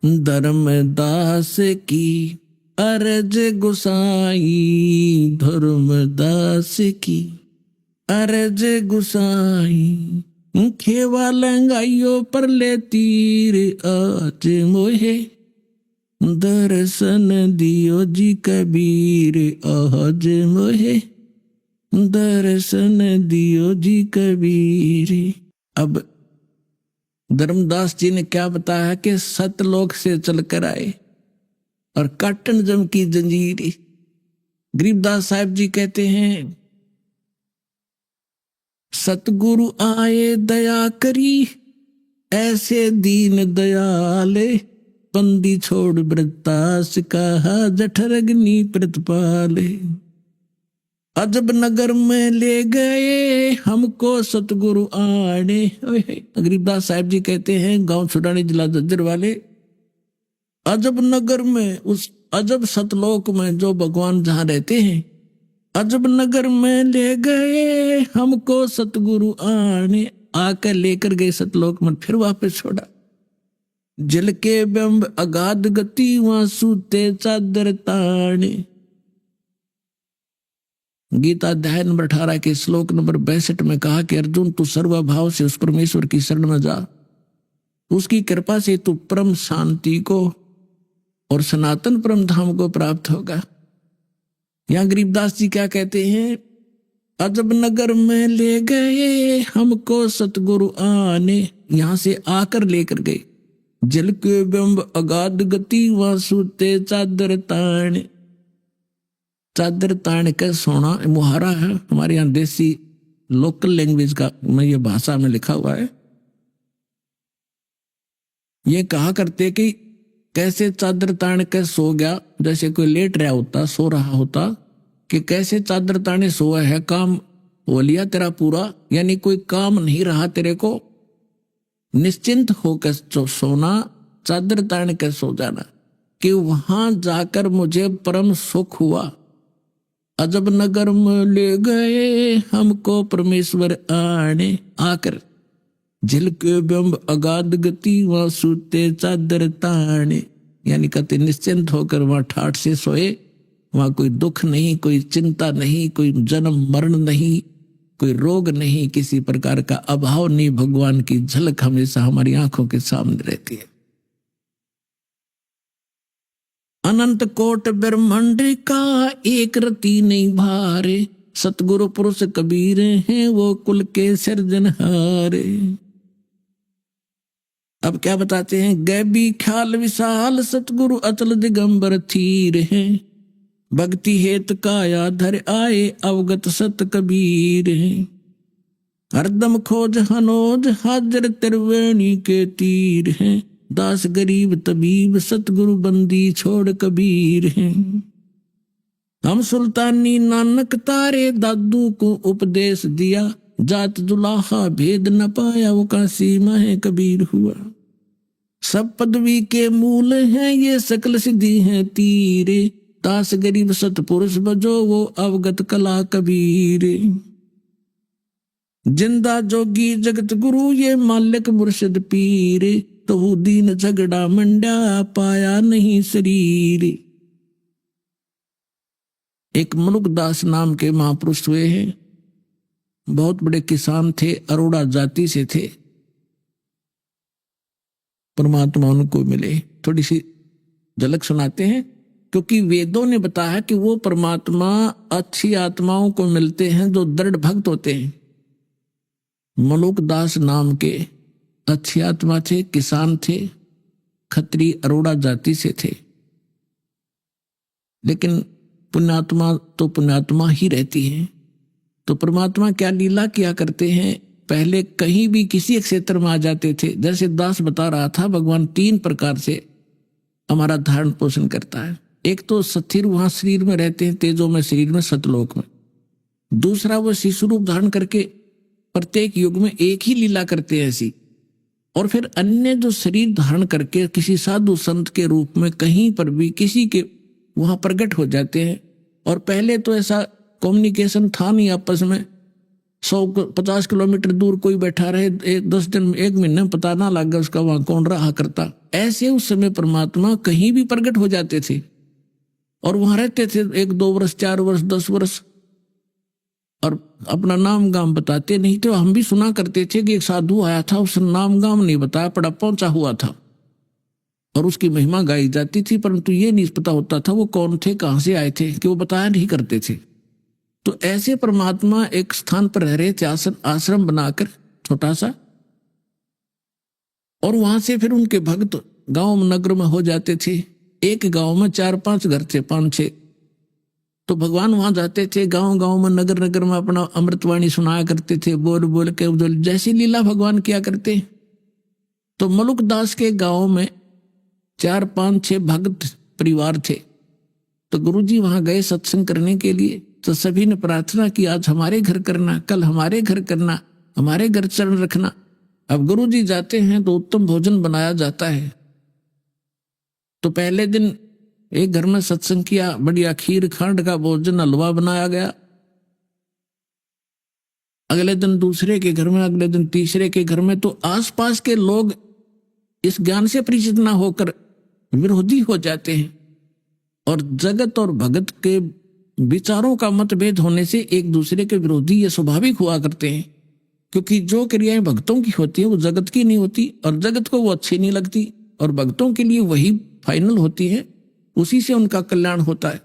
धर्मदास की अरज गुसाई, धर्मदास की अरज गुसाई, खेवा लंगाइयो पर ले तीर आज मोहे, दर्शन दियो जी कबीर आज मोहे, दर्शन दियो जी कबीर। अब धर्मदास जी ने क्या बताया कि सतलोक से चलकर आए और काटन जम की जंजीर। गरीबदास साहब जी कहते हैं सतगुरु आए दया करी, ऐसे दीन दयाले, बंदी छोड़ वृत्तास कहा जठर अग्नि प्रतिपाले। अजब नगर में ले गए हमको सतगुरु आने। गरीबदास साहब जी कहते हैं गांव छुड़ानी जिला झज्जर वाले, अजब नगर में, उस अजब सतलोक में जो भगवान जहां रहते हैं, अजब नगर में ले गए हमको सतगुरु आने, आकर लेकर गए सतलोक में, फिर वापस छोड़ा। जल के बिंब अगाध गति वहां सूते चादर ताने। गीता अध्याय नंबर 18 के श्लोक नंबर 62 में कहा कि अर्जुन तू सर्वभाव से उस परमेश्वर की शरण में जा, उसकी कृपा से तू परम शांति को और सनातन परम धाम को प्राप्त होगा। यहां गरीबदास जी क्या कहते हैं, अजब नगर में ले गए हमको सतगुरु आने, यहां से आकर लेकर गए। जल के बिंब अगाध गति वहां सूते चादर ताण। चादर ताण का सोना मुहारा है हमारे यहाँ देसी लोकल लैंग्वेज का, में ये भाषा में लिखा हुआ है। ये कहा करते कि कैसे चादर ताण के सो गया, जैसे कोई लेट रहा होता, सो रहा होता, कि कैसे चादर ताने सोया है, काम हो लिया तेरा पूरा, यानी कोई काम नहीं रहा तेरे को, निश्चिंत होकर सोना, चादर तान के सो जाना, कि वहां जाकर मुझे परम सुख हुआ। अजब नगर में ले गए हमको परमेश्वर आने, आकर झिल के बिंब अगाध गति वहां सूते चादर ताने, यानी कहते निश्चिंत होकर वहां ठाठ से सोए, वहां कोई दुख नहीं, कोई चिंता नहीं, कोई जन्म मरण नहीं, कोई रोग नहीं, किसी प्रकार का अभाव नहीं, भगवान की झलक हमेशा हमारी आंखों के सामने रहती है। अनंत कोट ब्रह्मांड का एक रति नहीं भारे, सतगुरु पुरुष कबीर हैं वो कुल के सिरजनहारे। अब क्या बताते हैं, गैबी ख्याल विशाल सतगुरु अचल दिगंबर थीर हैं, भक्ति हेत काया धर आए अवगत सत कबीर हैं। हरदम खोज हनोज हाजर त्रिवेणी के तीर हैं, दास गरीब तबीब सतगुरु बंदी छोड़ कबीर हैं। हम सुल्तानी नानक तारे दादू को उपदेश दिया, जात जुलाहा भेद न पाया वो का सीमा है कबीर हुआ। सब पदवी के मूल हैं ये सकल सिद्धि हैं तीरे, दास गरीब सतपुरुष बजो वो अवगत कला कबीर। जिंदा जोगी जगत गुरु ये मालिक मुर्शिद पीर, तो दीन झगड़ा मंडा पाया नहीं शरीर। एक मनुकदास नाम के महापुरुष हुए हैं, बहुत बड़े किसान थे, अरोड़ा जाति से थे। परमात्मा उनको मिले, थोड़ी सी झलक सुनाते हैं, क्योंकि वेदों ने बताया कि वो परमात्मा अच्छी आत्माओं को मिलते हैं जो दृढ़ भक्त होते हैं। मलुकदास नाम के अच्छी आत्मा थे, किसान थे, खत्री अरोड़ा जाति से थे, लेकिन पुण्यात्मा तो पुण्यात्मा ही रहती है। तो परमात्मा क्या लीला किया करते हैं, पहले कहीं भी किसी क्षेत्र में आ जाते थे। जैसे दास बता रहा था, भगवान 3 प्रकार से हमारा धारण पोषण करता है। एक तो स्थिर वहां शरीर में रहते हैं, तेजों में शरीर में सतलोक में। दूसरा वो शिशु रूप धारण करके प्रत्येक युग में एक ही लीला करते हैं ऐसी। और फिर अन्य जो शरीर धारण करके किसी साधु संत के रूप में कहीं पर भी किसी के वहां प्रकट हो जाते हैं। और पहले तो ऐसा कम्युनिकेशन था नहीं आपस में, 150 किलोमीटर दूर कोई बैठा रहे, 10 दिन 1 महीने में पता ना लगा उसका वहां कौन रहा करता। ऐसे उस समय परमात्मा कहीं भी प्रकट हो जाते थे और वहां रहते थे 1-2 वर्ष, 4 वर्ष, 10 वर्ष, और अपना नाम गाम बताते नहीं थे। हम भी सुना करते थे कि एक साधु आया था, उसने नाम गाम नहीं बताया, पड़ा पहुंचा हुआ था और उसकी महिमा गाई जाती थी, परंतु ये नहीं पता होता था वो कौन थे, कहां से आए थे, कि वो बताया नहीं करते थे। तो ऐसे परमात्मा एक स्थान पर रह रहे थे, आश्रम बनाकर छोटा सा, और वहां से फिर उनके भक्त गांव नगर में हो जाते थे। एक गांव में 4-5 घर थे, 5-6, तो भगवान वहां जाते थे, गांव गांव में, नगर नगर में अपना अमृतवाणी सुनाया करते थे, बोल बोल के जैसी लीला भगवान किया करते। तो मलुकदास के गांव में 4-5-6 भक्त परिवार थे। तो गुरुजी वहां गए सत्संग करने के लिए, तो सभी ने प्रार्थना की आज हमारे घर करना, कल हमारे घर करना, हमारे घर चरण रखना। अब गुरुजी जाते हैं तो उत्तम भोजन बनाया जाता है। तो पहले दिन एक घर में सत्संग किया, बढ़िया खीर खांड का भोजन, हलवा बनाया गया। अगले दिन दूसरे के घर में, अगले दिन तीसरे के घर में। तो आसपास के लोग इस ज्ञान से परिचित ना होकर विरोधी हो जाते हैं, और जगत और भगत के विचारों का मतभेद होने से एक दूसरे के विरोधी ये स्वाभाविक हुआ करते हैं, क्योंकि जो क्रियाएं भक्तों की होती है वो जगत की नहीं होती, और जगत को वो अच्छी नहीं लगती, और भक्तों के लिए वही फाइनल होती है, उसी से उनका कल्याण होता है।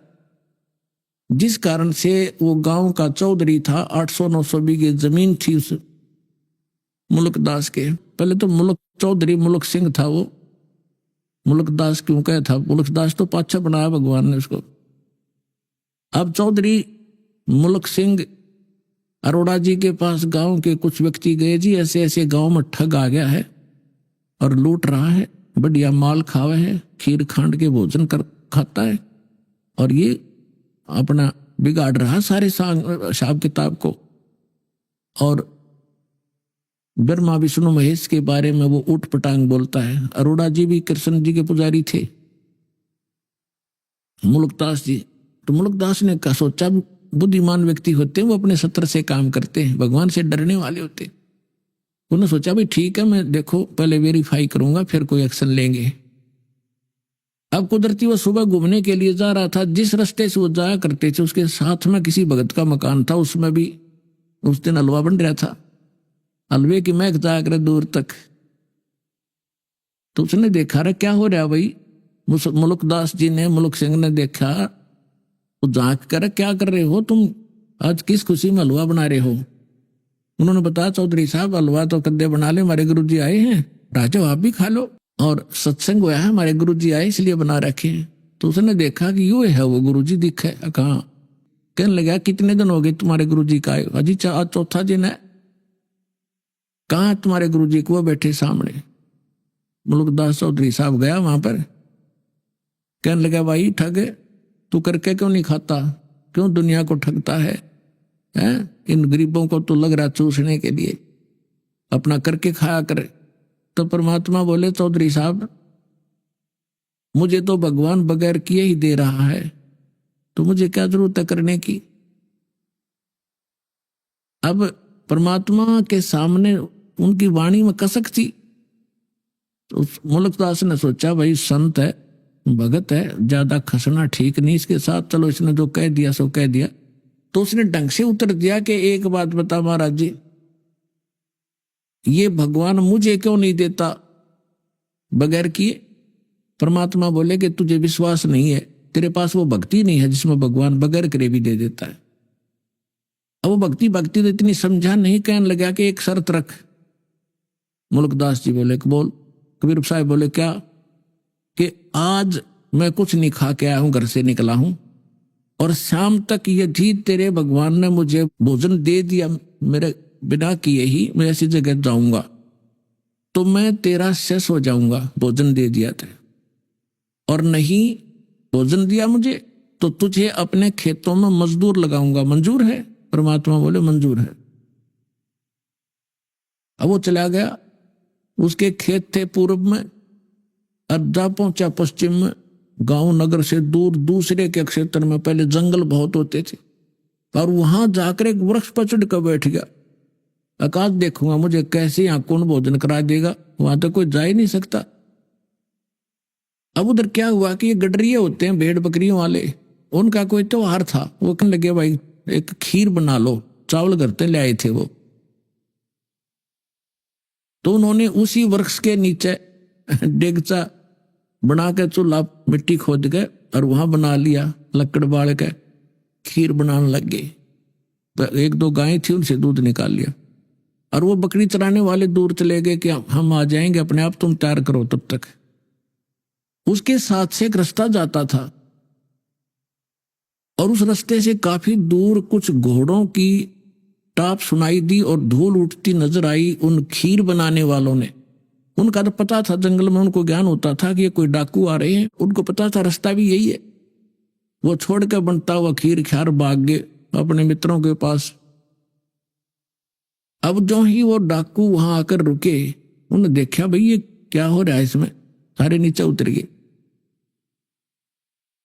जिस कारण से वो गांव का चौधरी था, 800-900 बीघे जमीन थी उस मुल्कदास के। पहले तो मुल्क चौधरी मुल्क सिंह था, वो मुल्कदास क्यों कहा था, मुल्कदास तो पाछा बनाया भगवान ने उसको। अब चौधरी मुल्क सिंह अरोड़ा जी के पास गांव के कुछ व्यक्ति गए, जी ऐसे ऐसे गांव में ठग आ गया है और लूट रहा है, बढ़िया माल खावे है, खीर खांड के भोजन खाता है, और ये अपना बिगाड़ रहा सारे हिसाब किताब को। और ब्रह्मा विष्णु महेश के बारे में वो उठ पटांग बोलता है। अरोड़ा जी भी कृष्ण जी के पुजारी थे, मुल्कदास जी। तो मुल्कदास ने कहा, सोचा बुद्धिमान व्यक्ति होते हैं वो अपने सत्र से काम करते हैं, भगवान से डरने वाले होते हैं। उन्होंने सोचा भाई ठीक है, मैं देखो पहले वेरीफाई करूंगा फिर कोई एक्शन लेंगे। अब कुदरती वो सुबह घूमने के लिए जा रहा था, जिस रास्ते से वो जाया करते थे उसके साथ में किसी भगत का मकान था, उसमें भी उस दिन हलवा बन रहा था, हलवे की महक जाया करे दूर तक। तो उसने देखा रहा क्या हो रहा भाई, मुल्कदास जी ने, मुल्क सिंह ने देखा, तो जांच कर क्या कर रहे हो तुम, आज किस खुशी में हलवा बना रहे हो। उन्होंने बताया, चौधरी साहब हलवा तो कद्दे बना ले, हमारे गुरु जी आए हैं, राजा आप भी खा लो, और सत्संग हुआ है, हमारे गुरु जी आए इसलिए बना रखे हैं। तो उसने देखा कि यू है वो गुरु जी दिखे, कहाँ। कहने लगा कितने दिन हो गए तुम्हारे गुरु जी का आए, अजी आज चौथा दिन है। कहाँ तुम्हारे गुरु जी को, वो बैठे सामने। मुल्कदास चौधरी साहब गया वहां पर, कहने लगा भाई ठग तू करके क्यों नहीं खाता, क्यों दुनिया को ठगता है, इन गरीबों को तो लग रहा चूसने के लिए, अपना करके खाया करे। तो परमात्मा बोले, चौधरी साहब मुझे तो भगवान बगैर किए ही दे रहा है, तो मुझे क्या जरूरत है करने की। अब परमात्मा के सामने उनकी वाणी में कसक थी। तो मुल्कदास ने सोचा भाई संत है, भगत है, ज्यादा खसना ठीक नहीं इसके साथ, चलो इसने जो कह दिया सो कह दिया। तो उसने ढंग से उत्तर दिया कि एक बात बता महाराज जी, ये भगवान मुझे क्यों नहीं देता बगैर किए। परमात्मा बोले कि तुझे विश्वास नहीं है, तेरे पास वो भक्ति नहीं है जिसमें भगवान बगैर करे भी दे देता है। अब वो भक्ति तो इतनी समझा नहीं, कहने लगा कि एक शर्त रख। मुल्कदास जी बोले बोल। कबीर साहब बोले क्या, कि आज मैं कुछ नहीं खा के आया हूं, घर से निकला हूं, और शाम तक यदि तेरे भगवान ने मुझे भोजन दे दिया मेरे बिना किए ही मैं ऐसी जगह जाऊंगा, तो मैं तेरा शेष हो जाऊंगा, भोजन दे दिया था। और नहीं भोजन दिया मुझे तो तुझे अपने खेतों में मजदूर लगाऊंगा, मंजूर है। परमात्मा बोले मंजूर है। अब वो चला गया, उसके खेत थे पूर्व में, अद्दा पहुंचा पश्चिम में, गांव नगर से दूर दूसरे के क्षेत्र में पहले जंगल बहुत होते थे, और वहां जाकर एक वृक्ष पर चढ़ कर बैठ गया। आकाश देखूंगा, मुझे कैसे यहाँ कौन भोजन करा देगा, वहां तो कोई जा ही नहीं सकता। अब उधर क्या हुआ कि ये गडरिये होते हैं भेड़ बकरियों वाले, उनका कोई त्योहार था। वो कहने लगे भाई एक खीर बना लो, चावल घर से ले आए थे वो। तो उन्होंने उसी वृक्ष के नीचे डेगचा बना के चूल्हा मिट्टी खोद के और वहां बना लिया, लकड़ बाल के खीर बनाने लग गए। तो एक दो गायें थी, उनसे दूध निकाल लिया और वो बकरी चराने वाले दूर चले गए कि हम आ जाएंगे अपने आप, तुम तैयार करो तब तक। उसके साथ से एक रास्ता जाता था और उस रास्ते से काफी दूर कुछ घोड़ों की टाप सुनाई दी और धूल उठती नजर आई। उन खीर बनाने वालों ने, उनका तो पता था, जंगल में उनको ज्ञान होता था कि ये कोई डाकू आ रहे हैं, उनको पता था रास्ता भी यही है। वो छोड़ कर बनता हुआ खीर ख्यार भाग गए अपने मित्रों के पास। अब जो ही वो डाकू वहां आकर रुके, उन्होंने देखा भाई ये क्या हो रहा है इसमें, सारे नीचे उतर गए।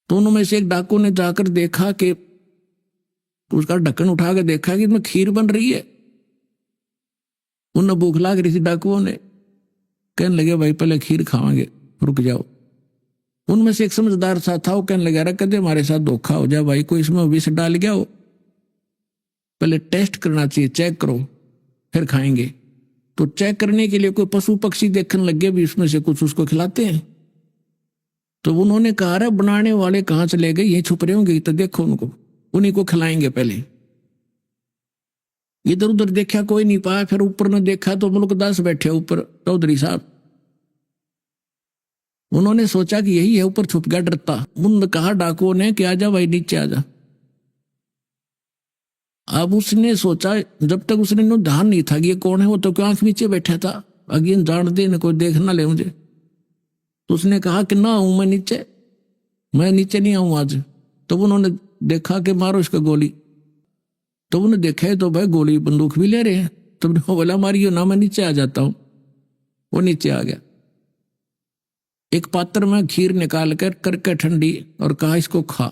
दोनों में से एक डाकू ने जाकर देखा कि उसका ढक्कन उठा के देखा कि इसमें खीर बन रही है। उन्हें भूख लग रही थी डाकुओं ने, कहने लगे भाई पहले खीर खावांगे, रुक जाओ। उनमें से एक समझदार सा था, वो कहने लगा रहा कदे हमारे साथ धोखा हो जाए भाई, कोई इसमें विष डाल गया हो, पहले टेस्ट करना चाहिए, चेक करो फिर खाएंगे। तो चेक करने के लिए कोई पशु पक्षी देखने लगे भी उसमें से कुछ उसको खिलाते हैं। तो उन्होंने कहा रहा बनाने वाले कहाँ चले गए, यही छुप रहे होंगे, तो देखो उनको, उन्हीं को खिलाएंगे पहले। इधर उधर देखा कोई नहीं पाया, फिर ऊपर ने देखा तो मुल्कदास बैठे ऊपर, चौधरी साहब। उन्होंने सोचा कि यही है, ऊपर छुप गया डरता। उन्होंने कहा डाकुओं ने कि आजा भाई नीचे आजा। अब उसने सोचा, जब तक उसने ध्यान नहीं था कि ये कौन है, वो तो क्यों आंख नीचे बैठा था, अगेन जान दे न कोई देख ना ले मुझे। तो उसने कहा कि ना आऊं मैं नीचे, मैं नीचे नहीं आऊं आज। तो उन्होंने देखा कि मारो इसको गोली। तो उन्होंने देखा तो भाई गोली बंदूक भी ले रहे हैं। तो बोला मारियो ना, मैं नीचे आ जाता हूं। वो नीचे आ गया, एक पात्र में खीर निकाल कर करके ठंडी और कहा इसको खा।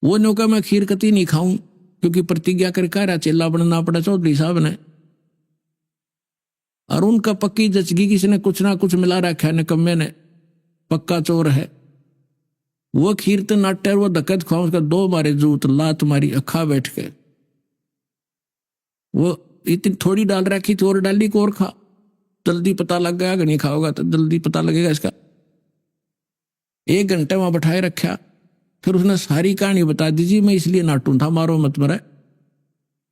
वो ने कहा मैं खीर कती नहीं खाऊं, क्योंकि प्रतिज्ञा कर कह रहा चेला बनना पड़ा चौधरी साहब ने। और उनका पक्की जचगी, किसी ने कुछ ना कुछ मिला रखा है, निकम्मे ने, पक्का चोर है। वो खीर तो नाटर वो धक्कत खाओ, उसका दो मारे जूत लात मारी अखा बैठ के। वो इतनी थोड़ी डाल रखी थी और डाली को और खा, जल्दी पता लग गया कि नहीं खाओगा तो जल्दी पता लगेगा इसका। 1 घंटे वहां बैठाए रखा, फिर उसने सारी कहानी बता दी। जी मैं इसलिए नाटू था, मारो मत मरे,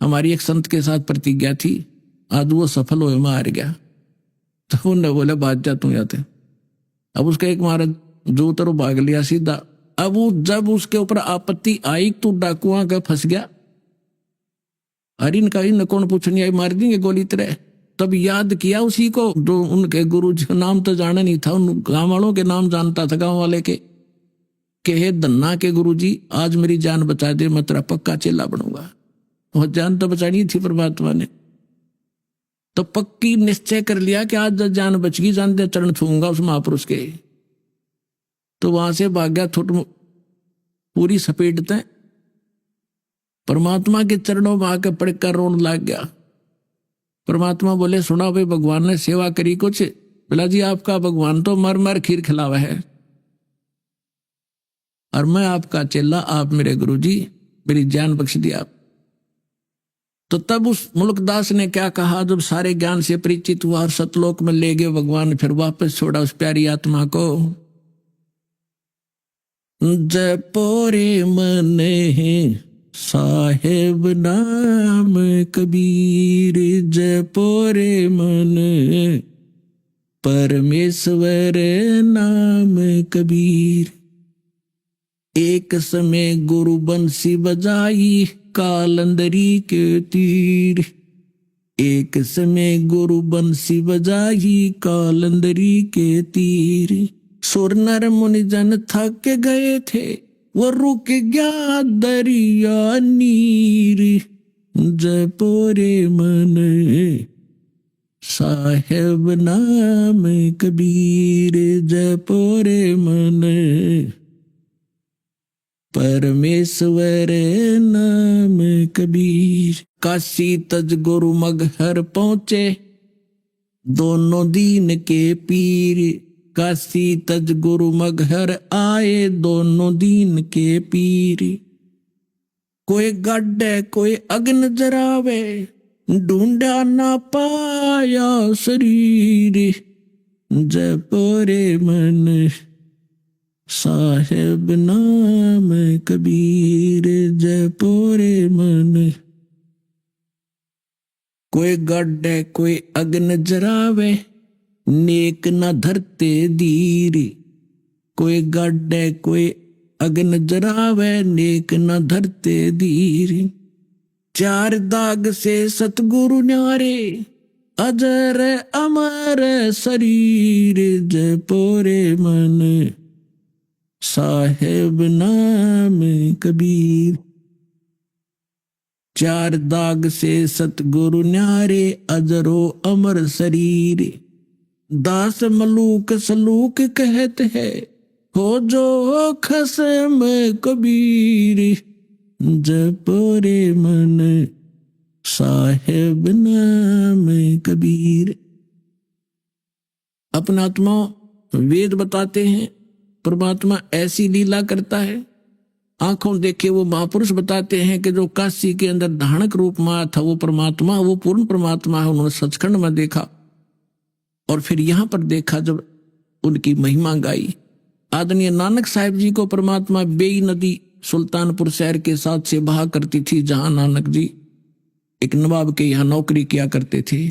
हमारी एक संत के साथ प्रतिज्ञा थी, आज वो सफल हुए, मार गया। तो उन्होंने बोले बात जा तू जाते। अब उसका एक मारा जो उतर भाग लिया सीधा। अब वो जब उसके ऊपर आपत्ति आई तो डाकुआ का फंस गया। अरे इनका इन कौन पूछनी आई, मार देंगे गोली तेरे। तब याद किया उसी को जो उनके गुरु जी का नाम तो जाना नहीं था, उन गांव वालों के नाम जानता था, गांव वाले के हे धन्ना के गुरु जी आज मेरी जान बचा दे, मैं तेरा पक्का चेला बनूंगा। और जान तो बचानी थी परमात्मा ने, तो पक्की निश्चय कर लिया कि आज जान बच गई, जान दे चरण छूंगा उस महापुरुष के। तो वहां से भाग गया थोट पूरी सपेटते, परमात्मा के चरणों में आकर पड़कर रोने लग गया। परमात्मा बोले सुना भाई भगवान ने सेवा करी कुछ। बोला जी आपका भगवान तो मर मर खीर खिलावा है, और मैं आपका चेला, आप मेरे गुरु जी, मेरी जान बख्श दी आप। तो तब उस मुल्कदास ने क्या कहा, जब सारे ज्ञान से परिचित हुआ और सतलोक में ले गए भगवान, फिर वापस छोड़ा उस प्यारी आत्मा को। जपो रे मन साहेब नाम कबीर, जपो रे मन परमेश्वर नाम कबीर। एक समय गुरु बंसी बजाई कालंदरी के तीर, एक समय गुरु बंसी बजाई कालंदरी के तीर। सुर नर मुनि जन थक गए थे, वो रुक गया दरिया नीर। जपो रे मन साहेब नाम कबीर, जपो रे मन परमेश्वर नाम कबीर। काशी तज गुरु मगहर पहुंचे, दोनों दीन के पीर। काशी तज गुरु मगहर आए, दोनों दीन के पीर। कोई गड्ढे कोई अग्न जरावे, ढूंढा ना पाया शरीर। जय पोरे मन साहेब नाम कबीर, जय पोरे मन। कोई गड्ढे कोई अग्न जरावे, नेक न धरते धीर। कोई गड्ढे कोई अग्न जरावे, नेक न धरते धीर। चार दाग से सतगुरु न्यारे, अजर अमर शरीर। जय पोरे मन साहेब नाम कबीर। चार दाग से सतगुरु न्यारे, अजरो अमर शरीर। दास मलूक सलूक कहत है, हो जो खसम कबीर। जय पोरे मन साहेब नाम कबीर। अपना आत्मा वेद बताते हैं परमात्मा ऐसी लीला करता है। आंखों देखे वो महापुरुष बताते हैं कि जो काशी के अंदर धानक रूप में आया था वो परमात्मा, वो पूर्ण परमात्मा है। उन्होंने सचखंड में देखा और फिर यहां पर देखा जब उनकी महिमा गाई। आदरणीय नानक साहिब जी को परमात्मा बेई नदी सुल्तानपुर शहर के साथ से बहा करती थी, जहां नानक जी एक नवाब के यहाँ नौकरी किया करते थे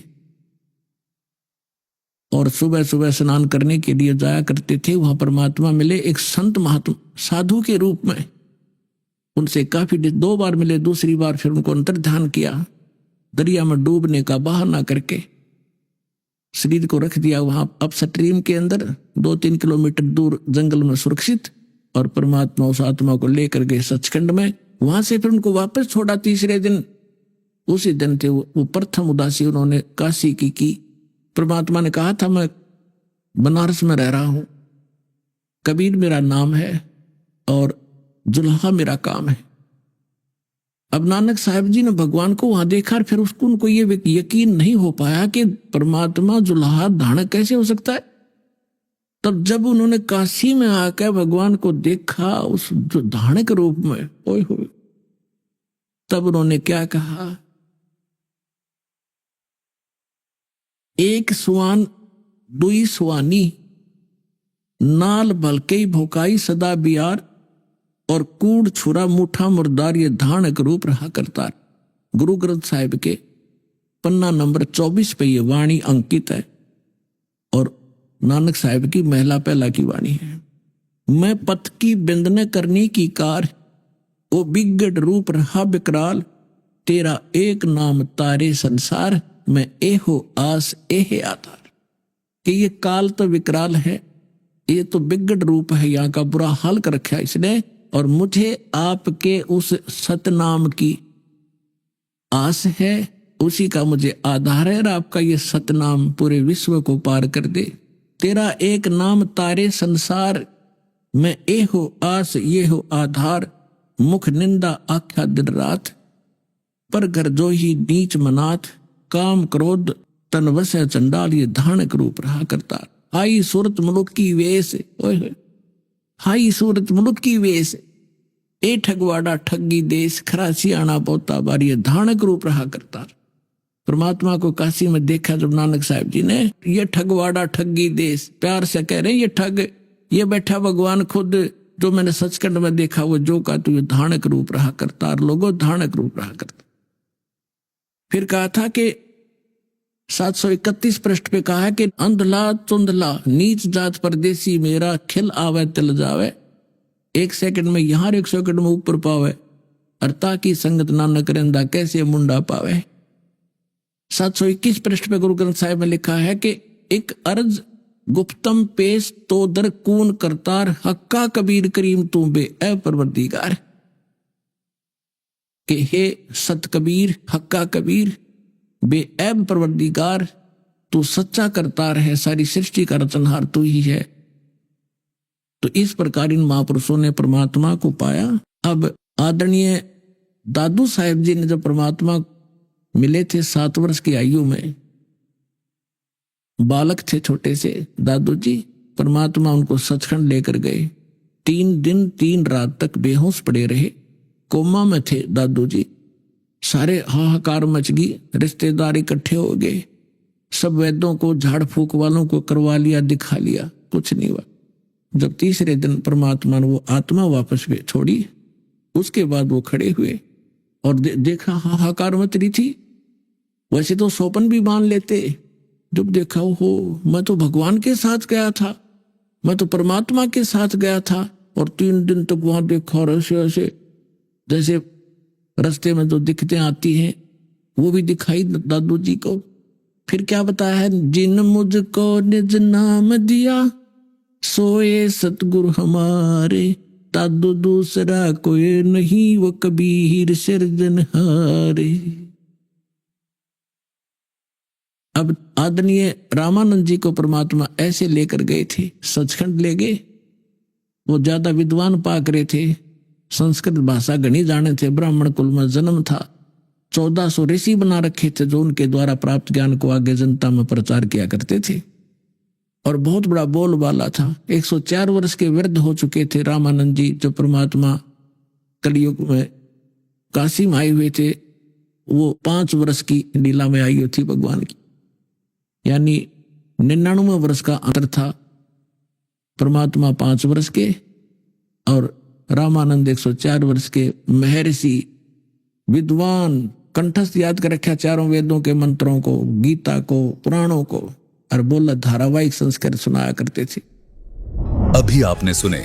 और सुबह सुबह स्नान करने के लिए जाया करते थे। वहां परमात्मा मिले एक संत महात्मा साधु के रूप में। उनसे काफी 2 बार मिले, दूसरी बार फिर उनको अंतर्ध्यान किया। दरिया में डूबने का बहाना करके शरीर को रख दिया वहां अप स्ट्रीम के अंदर 2-3 किलोमीटर दूर जंगल में सुरक्षित, और परमात्मा उस आत्मा को लेकर गए सचखंड में। वहां से फिर उनको वापस छोड़ा। तीसरे दिन, उसी दिन थे वो प्रथम उदासी उन्होंने काशी की। परमात्मा ने कहा था मैं बनारस में रह रहा हूं, कबीर मेरा नाम है और जुल्हा मेरा काम है। अब नानक साहब जी ने भगवान को वहां देखा और फिर उसको उनको ये यकीन नहीं हो पाया कि परमात्मा जुल्हा धानक कैसे हो सकता है। तब जब उन्होंने काशी में आकर भगवान को देखा उस जो धानक रूप में, ओए होए, तब उन्होंने क्या कहा, एक सुआन दुई सुआनी, नाल भलके भोकाई सदा बियार, और कूड़ छुरा मुठा मुर्दार, ये धानक रूप रहा करता। गुरु ग्रंथ साहिब के पन्ना नंबर 24 पे ये वाणी अंकित है और नानक साहिब की महिला पहला की वाणी है। मैं पथ की बिंदने करनी की कार, वो बिगड़ रूप रहा बिकराल, तेरा एक नाम तारे संसार, मैं एहो आस एहे आधार। कि ये काल तो विकराल है, ये तो बिगड़ रूप है, यहाँ का बुरा हाल कर रखा है इसने, और मुझे आपके उस सतनाम की आस है, उसी का मुझे आधार है, और आपका ये सतनाम पूरे विश्व को पार कर दे। तेरा एक नाम तारे संसार, मैं ए हो आस ये हो आधार, मुख निंदा आख्या दिन रात, पर घर जो ही नीच मनाथ, काम क्रोध तन वसे चंडाल, ये धानक रूप रहा करता। हाई सूरत मुलुक की वेश, हाई सूरत मुलुक की वेश, ए ठगवाड़ा ठगी देश, खरासी आना पोता बार, ये धानक रूप रहा करता। परमात्मा को काशी में देखा जब नानक साहब जी ने, ये ठगवाड़ा ठगी देश, प्यार से कह रहे ये ठग, ये बैठा भगवान खुद, जो मैंने सचखंड में देखा वो जो का तू ये धानक रूप रहा करता, और लोगों धानक रूप रहा करता। फिर कहा था कि 731 पृष्ठ पे कहा है कि अंधला चुंधला नीच जात परदेसी, मेरा खिल आवे तिल जावे, 1 सेकंड में यहाँ 1 सेकंड में ऊपर पावे, अर्ता की संगत नानक रेंदा, कैसे मुंडा पावे। 721 पृष्ठ पे गुरु ग्रंथ साहिब में लिखा है कि एक अर्ज गुप्तम पेश तो दर कून करतार, हक्का कबीर करीम तू बे ए परवरदिगार। कि हे सत कबीर, हक्का कबीर, बे ऐब परवरदिगार, तू सच्चा करतार है, सारी सृष्टि का रचनहार तू ही है। तो इस प्रकार इन महापुरुषों ने परमात्मा को पाया। अब आदरणीय दादू साहेब जी ने जब परमात्मा मिले थे 7 वर्ष की आयु में, बालक थे छोटे से। दादू जी परमात्मा उनको सचखंड लेकर गए। 3 दिन 3 रात तक बेहोश पड़े रहे, कोमा में थे दादू जी। सारे हाहाकार मच गई, रिश्तेदार इकट्ठे हो गए, सब वैद्यों को, झाड़ फूक वालों को करवा लिया, दिखा लिया, कुछ नहीं हुआ। जब तीसरे दिन परमात्मा ने वो आत्मा वापस में छोड़ी, उसके बाद वो खड़े हुए और देखा हाहाकार मच रही थी। वैसे तो सोपन भी मान लेते, जब देखा हो मैं तो भगवान के साथ गया था, मैं तो परमात्मा के साथ गया था, और 3 दिन तक वहां देखा और ऐसे ऐसे जैसे रास्ते में जो दिक्कतें आती हैं वो भी दिखाई दादू जी को। फिर क्या बताया है, जिन मुझको निज नाम दिया सोए सतगुरु हमारे, दादू दूसरा कोई नहीं वो कबीर सिरजनहारे। अब आदरणीय रामानंद जी को परमात्मा ऐसे लेकर गए थे, सचखंड ले गए। वो ज्यादा विद्वान पाक रहे थे, संस्कृत भाषा गणी जाने थे, ब्राह्मण कुल में जन्म था। 1400 ऋषि बना रखे थे जो उनके द्वारा प्राप्त ज्ञान को आगे जनता में प्रचार किया करते थे, और बहुत बड़ा बोलबाला था। 104 वर्ष के वृद्ध हो चुके थे रामानंद जी, जो परमात्मा कलयुग में काशी में आए हुए थे। वो 5 वर्ष की लीला में आई थी भगवान की, यानी 99 वर्ष का अंतर था। परमात्मा 5 वर्ष के और रामानंद 104 वर्ष के महर्षि, विद्वान, कंठस्थ याद कर रखा चारों वेदों के मंत्रों को, गीता को, पुराणों को, और बोला धारावाहिक संस्कार सुनाया करते थे। अभी आपने सुने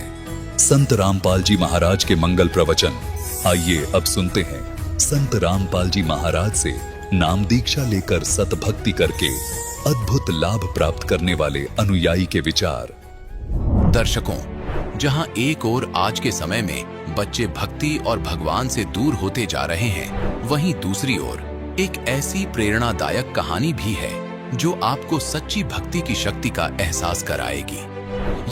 संत रामपाल जी महाराज के मंगल प्रवचन। आइए अब सुनते हैं संत रामपाल जी महाराज से नाम दीक्षा लेकर सतभक्ति करके अद्भुत लाभ प्राप्त करने वाले अनुयायी के विचार। दर्शकों, जहां एक ओर आज के समय में बच्चे भक्ति और भगवान से दूर होते जा रहे हैं, वहीं दूसरी ओर एक ऐसी प्रेरणादायक कहानी भी है जो आपको सच्ची भक्ति की शक्ति का एहसास कराएगी।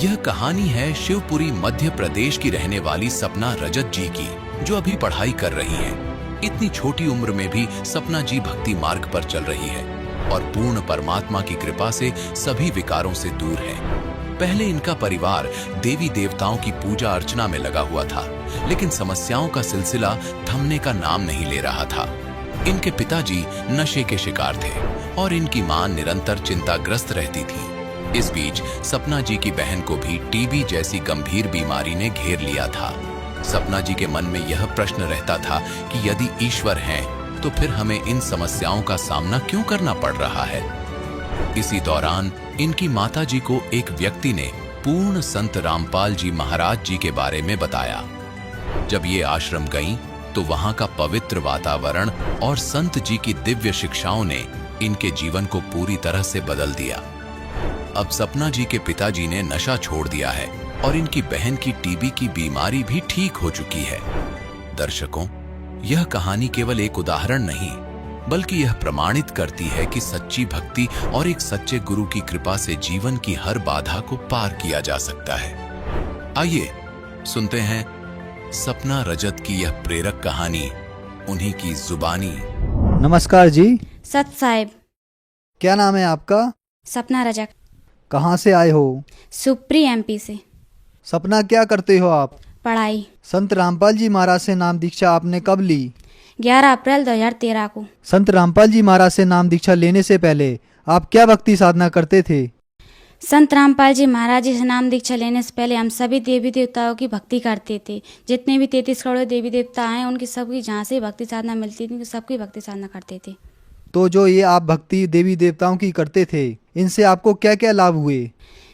यह कहानी है शिवपुरी मध्य प्रदेश की रहने वाली सपना रजत जी की, जो अभी पढ़ाई कर रही हैं। इतनी छोटी उम्र में भी सपना जी भक्ति मार्ग पर चल रही है और पूर्ण परमात्मा की कृपा से सभी विकारों से दूर है। पहले इनका परिवार देवी देवताओं की पूजा अर्चना में लगा हुआ था, लेकिन समस्याओं का सिलसिला थमने का नाम नहीं ले रहा था। इनके पिताजी नशे के शिकार थे और इनकी मां निरंतर चिंताग्रस्त रहती थी। इस बीच सपना जी की बहन को भी टीबी जैसी गंभीर बीमारी ने घेर लिया था। सपना जी के मन में यह प्रश्न रहता था कि यदि ईश्वर हैं, तो फिर हमें इन समस्याओं का सामना क्यों करना पड़ रहा है। इसी दौरान इनकी माता जी को एक व्यक्ति ने पूर्ण संत रामपाल जी महाराज जी के बारे में बताया। जब ये आश्रम गईं, तो वहां का पवित्र वातावरण और संत जी की दिव्य शिक्षाओं ने इनके जीवन को पूरी तरह से बदल दिया। अब सपना जी के पिताजी ने नशा छोड़ दिया है और इनकी बहन की टीबी की बीमारी भी ठीक हो चुकी है। दर्शकों, यह कहानी केवल एक उदाहरण नहीं, बल्कि यह प्रमाणित करती है कि सच्ची भक्ति और एक सच्चे गुरु की कृपा से जीवन की हर बाधा को पार किया जा सकता है। आइए सुनते हैं सपना रजत की यह प्रेरक कहानी, उन्हीं की जुबानी। नमस्कार जी। सत साहिब। क्या नाम है आपका? सपना रजक। कहाँ से आए हो? सुप्री एमपी से। सपना, क्या करते हो आप? पढ़ाई। संत रामपाल जी महाराज से नाम दीक्षा आपने कब ली? 11 अप्रैल 2013 को। संत रामपाल जी महाराज से नाम दीक्षा लेने से पहले आप क्या भक्ति साधना करते थे? संत रामपाल जी महाराज जी से नाम दीक्षा लेने से पहले हम सभी देवी देवताओं की भक्ति करते थे। जितने भी 33 करोड़ देवी देवता हैं, उनकी सबकी जहाँ से भक्ति साधना मिलती थी, सबकी भक्ति साधना करते थे। तो जो ये आप भक्ति देवी देवताओं की करते थे, इनसे आपको क्या क्या लाभ हुए?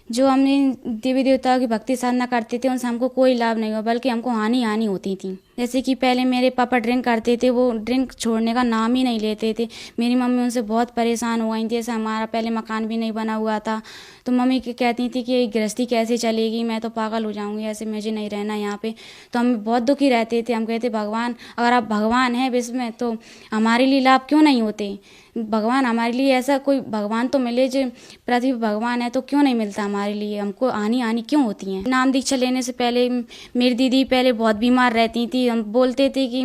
जो हमने देवी देवताओं की भक्ति साधना करते थे, उनसे हमको कोई लाभ नहीं हुआ, बल्कि हमको हानि होती थी। जैसे कि पहले मेरे पापा ड्रिंक करते थे, वो ड्रिंक छोड़ने का नाम ही नहीं लेते थे। मेरी मम्मी उनसे बहुत परेशान हो गई थी। जैसे हमारा पहले मकान भी नहीं बना हुआ था, तो मम्मी कहती थी कि गृहस्थी कैसे चलेगी, मैं तो पागल हो जाऊंगी, ऐसे मुझे नहीं रहना यहाँ पे। तो हम बहुत दुखी रहते थे। हम कहते, भगवान, अगर आप भगवान हैं विश्व में, तो हमारे लिए लाभ क्यों नहीं होते? भगवान हमारे लिए, ऐसा कोई भगवान तो मिले जो पृथ्वी भगवान है, तो क्यों नहीं मिलता हमारे लिए? हमको हानि क्यों होती है? नाम दीक्षा लेने से पहले मेरी दीदी पहले बहुत बीमार रहती थी। हम बोलते थे कि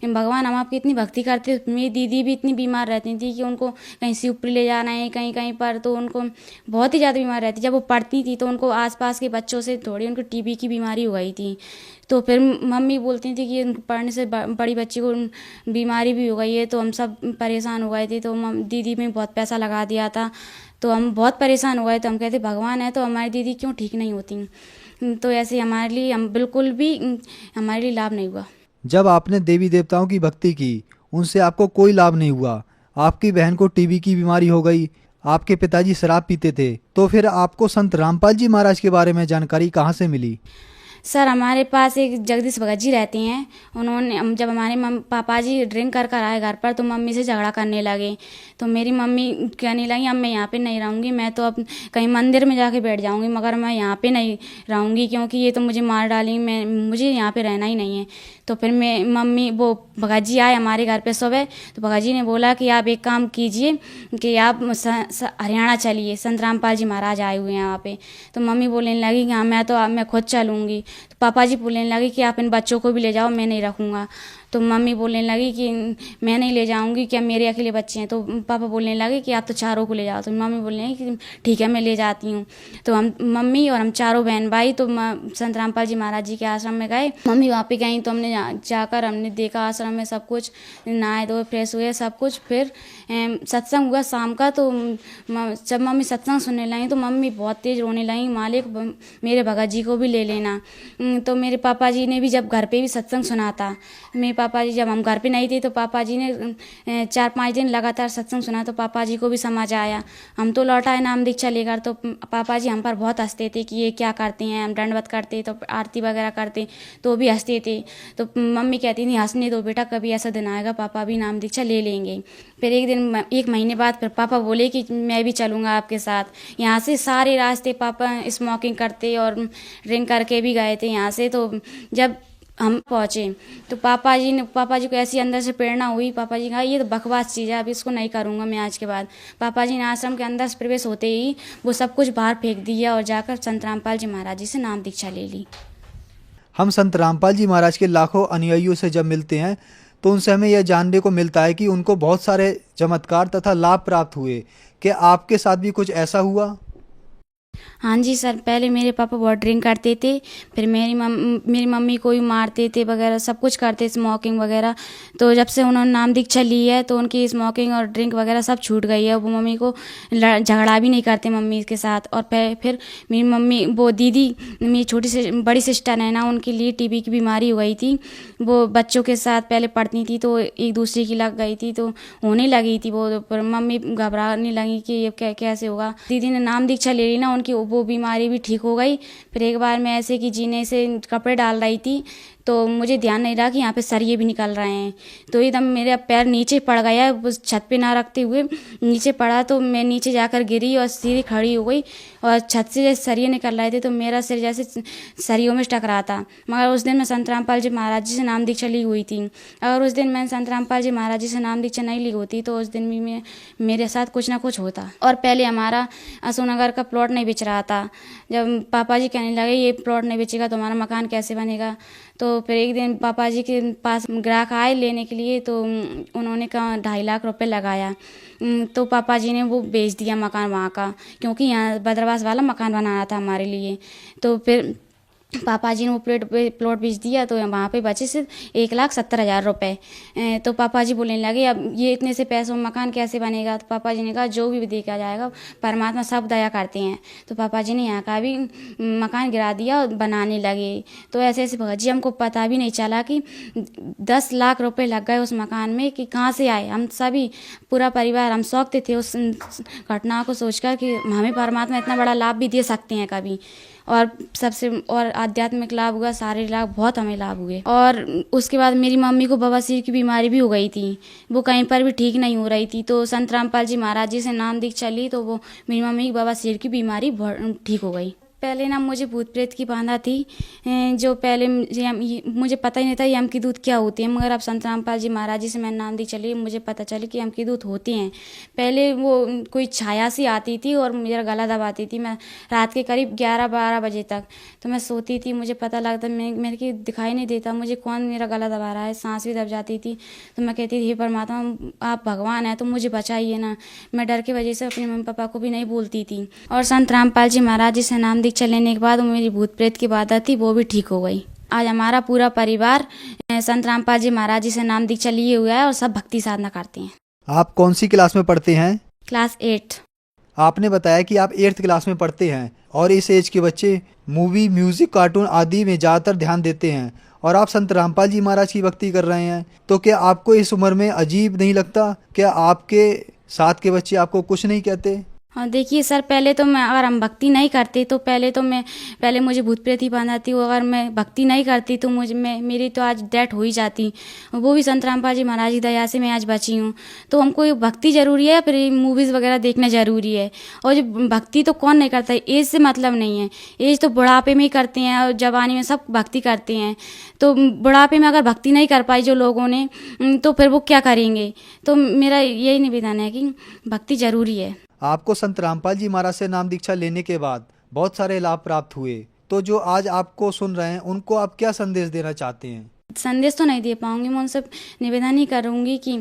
भगवान हम आपकी इतनी भक्ति करते। मेरी दीदी भी इतनी बीमार रहती थी कि उनको कहीं शिवपुरी ले जाना है कहीं कहीं पर, तो उनको बहुत ही ज़्यादा बीमार रहती। जब वो पढ़ती थी तो उनको आसपास के बच्चों से थोड़ी उनको टीबी की बीमारी हो गई थी। तो फिर मम्मी बोलती थी कि पढ़ने से बड़ी बच्ची को बीमारी भी हो गई है, तो हम सब परेशान हो गए थे। तो दीदी में बहुत पैसा लगा दिया था, तो हम बहुत परेशान हो गए। तो हम कहते भगवान है तो हमारी दीदी क्यों ठीक नहीं होती। तो ऐसे हमारे लिए हम बिल्कुल भी हमारे लिए लाभ नहीं हुआ। जब आपने देवी देवताओं की भक्ति की उनसे आपको कोई लाभ नहीं हुआ, आपकी बहन को टीबी की बीमारी हो गई, आपके पिताजी शराब पीते थे, तो फिर आपको संत रामपाल जी महाराज के बारे में जानकारी कहाँ से मिली? सर हमारे पास एक जगदीश भगत जी रहते हैं। उन्होंने जब हमारे पापा जी ड्रिंक कर आए घर पर तो मम्मी से झगड़ा करने लगे। तो मेरी मम्मी कहने लगी अब मैं यहाँ पे नहीं रहूँगी, मैं तो अब कहीं मंदिर में जाके बैठ जाऊँगी, मगर मैं यहाँ पे नहीं रहूँगी क्योंकि ये तो मुझे मार डालेंगे, मुझे यहाँ पे रहना ही नहीं है। तो फिर मैं मम्मी वो भगत जी आए हमारे घर पे सुबह। तो भगत जी ने बोला कि आप एक काम कीजिए कि आप हरियाणा चलिए, संत रामपाल जी महाराज आए हुए हैं यहाँ पे। तो मम्मी बोलने लगी कि हाँ मैं खुद चलूँगी। तो पापा जी बोलने लगे कि आप इन बच्चों को भी ले जाओ, मैं नहीं रखूँगा। तो मम्मी बोलने लगी कि मैं नहीं ले जाऊँगी, क्या मेरे अकेले बच्चे हैं। तो पापा बोलने लगे कि आप तो चारों को ले जाओ। तो मम्मी बोलने लगी कि ठीक है मैं ले जाती हूँ। तो हम मम्मी और हम चारों बहन भाई तो संत रामपाल जी महाराज जी के आश्रम में गए। मम्मी वहाँ पे गई तो हमने जाकर हमने देखा आश्रम में सब कुछ, नहाए धोए फ्रेश हुए सब कुछ। फिर सत्संग हुआ शाम का। तो जब मम्मी सत्संग सुनने लगी तो मम्मी बहुत तेज़ रोने लगी, मालिक मेरे भगत जी को भी ले लेना। तो मेरे पापा जी ने भी जब घर पे भी सत्संग सुना था, मेरे पापा जी जब हम घर पे नहीं थे तो पापा जी ने 4-5 दिन लगातार सत्संग सुना। तो पापा जी को भी समझ आया। हम तो लौट आए नाम दीक्षा लेकर। तो पापा जी हम पर बहुत हंसते थे कि ये क्या करते हैं। हम दंडवत करते तो आरती वगैरह करते तो भी हंसते थे। तो मम्मी कहती थी हंसने दो बेटा, कभी ऐसा दिन आएगा पापा भी नाम दीक्षा ले लेंगे। फिर एक महीने बाद फिर पापा बोले कि मैं भी चलूँगा आपके साथ। यहाँ से सारे रास्ते पापा स्मोकिंग करते और ड्रिंक करके भी गए थे यहाँ से। तो जब हम पहुँचे तो पापा जी को ऐसी अंदर से प्रेरणा हुई। पापा जी कहा ये तो बकवास चीज़ है, अब इसको नहीं करूँगा मैं आज के बाद। पापा जी ने आश्रम के अंदर से प्रवेश होते ही वो सब कुछ बाहर फेंक दिया और जाकर संत रामपाल जी महाराज जी से नाम दीक्षा ले ली। हम संत रामपाल जी महाराज के लाखों अनुयायियों से जब मिलते हैं तो उनसे हमें यह जानने को मिलता है कि उनको बहुत सारे चमत्कार तथा लाभ प्राप्त हुए। क्या आपके साथ भी कुछ ऐसा हुआ? हाँ जी सर, पहले मेरे पापा बहुत ड्रिंक करते थे, फिर मेरी मम्मी को भी मारते थे वगैरह, सब कुछ करते, स्मोकिंग वगैरह। तो जब से उन्होंने नाम दीक्षा ली है तो उनकी स्मोकिंग और ड्रिंक वगैरह सब छूट गई है। वो मम्मी को झगड़ा भी नहीं करते मम्मी के साथ। और फिर मेरी मम्मी वो दीदी मेरी बड़ी सिस्टर है ना, उनके लिए टीबी की बीमारी हो गई थी। वो बच्चों के साथ पहले पढ़ती थी तो एक दूसरे की लग गई थी, तो होने लगी थी वो। पर मम्मी घबराने लगी कि ये कैसे होगा। दीदी ने नाम दीक्षा ले ली ना, उनकी वो बीमारी भी ठीक हो गई। फिर एक बार मैं ऐसे कि जीने से कपड़े डाल रही थी तो मुझे ध्यान नहीं रहा कि यहाँ पे सरिये भी निकल रहे हैं। तो एकदम मेरा पैर नीचे पड़ गया, उस छत पे ना रखते हुए नीचे पड़ा। तो मैं नीचे जाकर गिरी और सीधी खड़ी हो गई और छत से जैसे सरिये निकल रहे थे तो मेरा सिर जैसे सरियों में टकरा था। मगर उस दिन मैं संत रामपाल जी महाराज जी से नाम दीक्षा ली हुई थी। अगर उस दिन मैंने संत रामपाल जी महाराज जी से नाम दीक्षा नहीं ली होती तो उस दिन भी मेरे साथ कुछ ना कुछ होता। और पहले हमारा अशोकनगर का प्लॉट नहीं बिच रहा था। जब पापा जी कहने लगे ये प्लॉट नहीं बिचेगा तो हमारा मकान कैसे बनेगा। तो फिर एक दिन पापा जी के पास ग्राहक आए लेने के लिए, तो उन्होंने कहा 2.5 लाख रुपए लगाया। तो पापा जी ने वो बेच दिया मकान वहाँ का, क्योंकि यहाँ बदरवास वाला मकान बनाना था हमारे लिए। तो फिर पापा जी ने वो प्लॉट बेच दिया तो वहाँ पे बचे सिर्फ 1,70,000 रुपये। तो पापा जी बोलने लगे अब ये इतने से पैसों में मकान कैसे बनेगा। तो पापा जी ने कहा जो भी देखा जाएगा परमात्मा सब दया करते हैं। तो पापा जी ने यहाँ का भी मकान गिरा दिया और बनाने लगे। तो ऐसे ऐसे भगत जी हमको पता भी नहीं चला कि 10 लाख रुपए लग गए उस मकान में कि कहाँ से आए। हम सभी पूरा परिवार हम शौकते थे उस घटना को सोचकर कि हमें परमात्मा इतना बड़ा लाभ भी दे सकते हैं कभी। और सबसे और आध्यात्मिक लाभ हुआ, सारे लाभ बहुत हमें लाभ हुए। और उसके बाद मेरी मम्मी को बवासीर की बीमारी भी हो गई थी, वो कहीं पर भी ठीक नहीं हो रही थी। तो संत रामपाल जी महाराज जी से नाम दीक्षा ली तो वो मेरी मम्मी की बवासीर की बीमारी ठीक हो गई। पहले ना मुझे भूत प्रेत की बाधा थी, जो पहले मुझे पता ही नहीं था यम की दूत क्या होती है, मगर अब संत रामपाल जी महाराज जी से मैंने नाम दी चली, मुझे पता चली कि यम की दूत होती हैं। पहले वो कोई छाया सी आती थी और मेरा गला दबाती थी। मैं रात के करीब 11-12 बजे तक तो मैं सोती थी, मुझे पता लगता मेरे की दिखाई नहीं देता मुझे कौन मेरा गला दबा रहा है, सांस भी दब जाती थी। तो मैं कहती थी हे परमात्मा आप भगवान हैं तो मुझे बचाइए ना। मैं डर की वजह से अपने मम्मी पापा को भी नहीं बोलती थी। और संत रामपाल जी महाराज जी से नाम दीक्षा लेने के बाद मेरी भूत प्रेत की बाधा थी वो भी ठीक हो गई। आज हमारा पूरा परिवार संत रामपाल जी महाराज जी से नाम दीक्षा लिए हुआ है और सब भक्ति साधना करते हैं। आप कौन सी क्लास में पढ़ते हैं? क्लास 8। आपने बताया कि आप 8th क्लास में पढ़ते हैं और इस एज के बच्चे मूवी, म्यूजिक, कार्टून आदि में ज़्यादातर ध्यान देते हैं और आप संत रामपाल जी महाराज की भक्ति कर रहे हैं, तो क्या आपको इस उम्र में अजीब नहीं लगता? क्या आपके साथ के बच्चे आपको कुछ नहीं कहते? हाँ देखिए सर, पहले तो मैं अगर हम भक्ति नहीं करते तो पहले मुझे भूत प्रेत ही बांधा थी। अगर मैं भक्ति नहीं करती तो मेरी तो आज डेथ हो ही जाती। वो भी संत रामपाल जी महाराज की दया से मैं आज बची हूँ। तो हमको भक्ति ज़रूरी है, फिर मूवीज़ वगैरह देखना ज़रूरी है। और जो भक्ति तो कौन नहीं करता है, एज से मतलब नहीं है। एज तो बुढ़ापे में ही करते हैं और जवानी में सब भक्ति करते हैं। तो बुढ़ापे में अगर भक्ति नहीं कर पाई जो लोगों ने तो फिर वो क्या करेंगे। तो मेरा यही निवेदन है कि भक्ति ज़रूरी है। आपको संत रामपाल जी महाराज से नाम दीक्षा लेने के बाद बहुत सारे लाभ प्राप्त हुए, तो जो आज आपको सुन रहे हैं उनको आप क्या संदेश देना चाहते हैं? संदेश तो नहीं दे पाऊंगी, मैं उनसे निवेदन ही करूंगी कि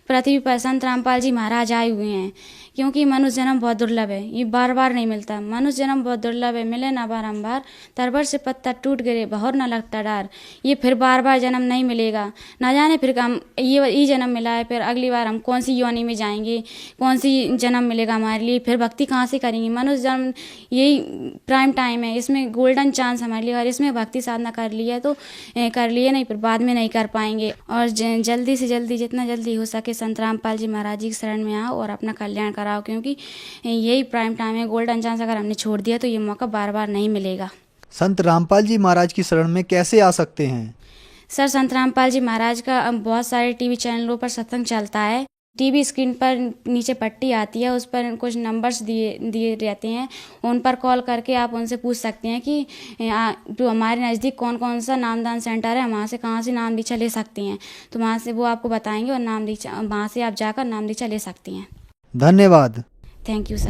पृथ्वी पर संत रामपाल जी महाराज आए हुए हैं, क्योंकि मनुष्य जन्म बहुत दुर्लभ है, ये बार बार नहीं मिलता। मनुष्य जन्म बहुत दुर्लभ है, मिले ना बारंबार, तरबर से पत्ता टूट गिरे बहुर न लगता डार। ये फिर बार बार जन्म नहीं मिलेगा, ना जाने फिर हम ये जन्म मिला है, फिर अगली बार हम कौन सी योनि में जाएंगे, कौन सी जन्म मिलेगा हमारे लिए, फिर भक्ति कहाँ से करेंगे। मनुष्य जन्म यही प्राइम टाइम है, इसमें गोल्डन चांस हमारे लिए, और इसमें भक्ति साधना कर लिया तो कर लिए, नहीं फिर बाद में नहीं कर पाएंगे। और जल्दी से जल्दी जितना जल्दी हो सके संत रामपाल जी महाराज जी की शरण में आओ और अपना कल्याण कराओ, क्योंकि यही प्राइम टाइम है, गोल्डन चांस अगर हमने छोड़ दिया तो ये मौका बार बार नहीं मिलेगा। संत रामपाल जी महाराज की शरण में कैसे आ सकते हैं? सर, संत रामपाल जी महाराज का बहुत सारे टीवी चैनलों पर सत्संग चलता है। टीवी स्क्रीन पर नीचे पट्टी आती है, उस पर कुछ नंबर्स दिए रहते हैं, उन पर कॉल करके आप उनसे पूछ सकते हैं कि जो हमारे नज़दीक कौन कौन सा नामदान सेंटर है, वहाँ से कहाँ से नाम दीक्षा ले सकते हैं। तो वहाँ से वो आपको बताएंगे और नाम दीक्षा वहाँ से आप जाकर नाम दीक्षा ले सकते हैं। धन्यवाद। Thank you sir.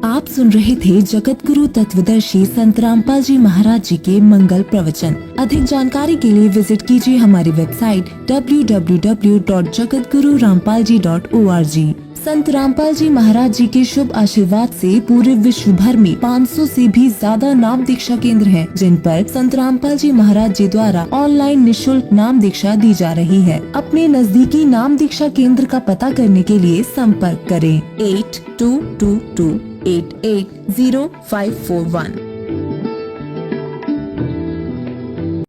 आप सुन रहे थे जगत गुरु तत्वदर्शी संत रामपाल जी महाराज जी के मंगल प्रवचन। अधिक जानकारी के लिए विजिट कीजिए हमारी वेबसाइट www.jagatgururampalji.org। संत रामपाल जी महाराज जी के शुभ आशीर्वाद से पूरे विश्व भर में 500 से भी ज्यादा नाम दीक्षा केंद्र हैं, जिन पर संत रामपाल जी महाराज जी द्वारा ऑनलाइन निशुल्क नाम दीक्षा दी जा रही है। अपने नजदीकी नाम दीक्षा केंद्र का पता करने के लिए संपर्क करें 8222880541।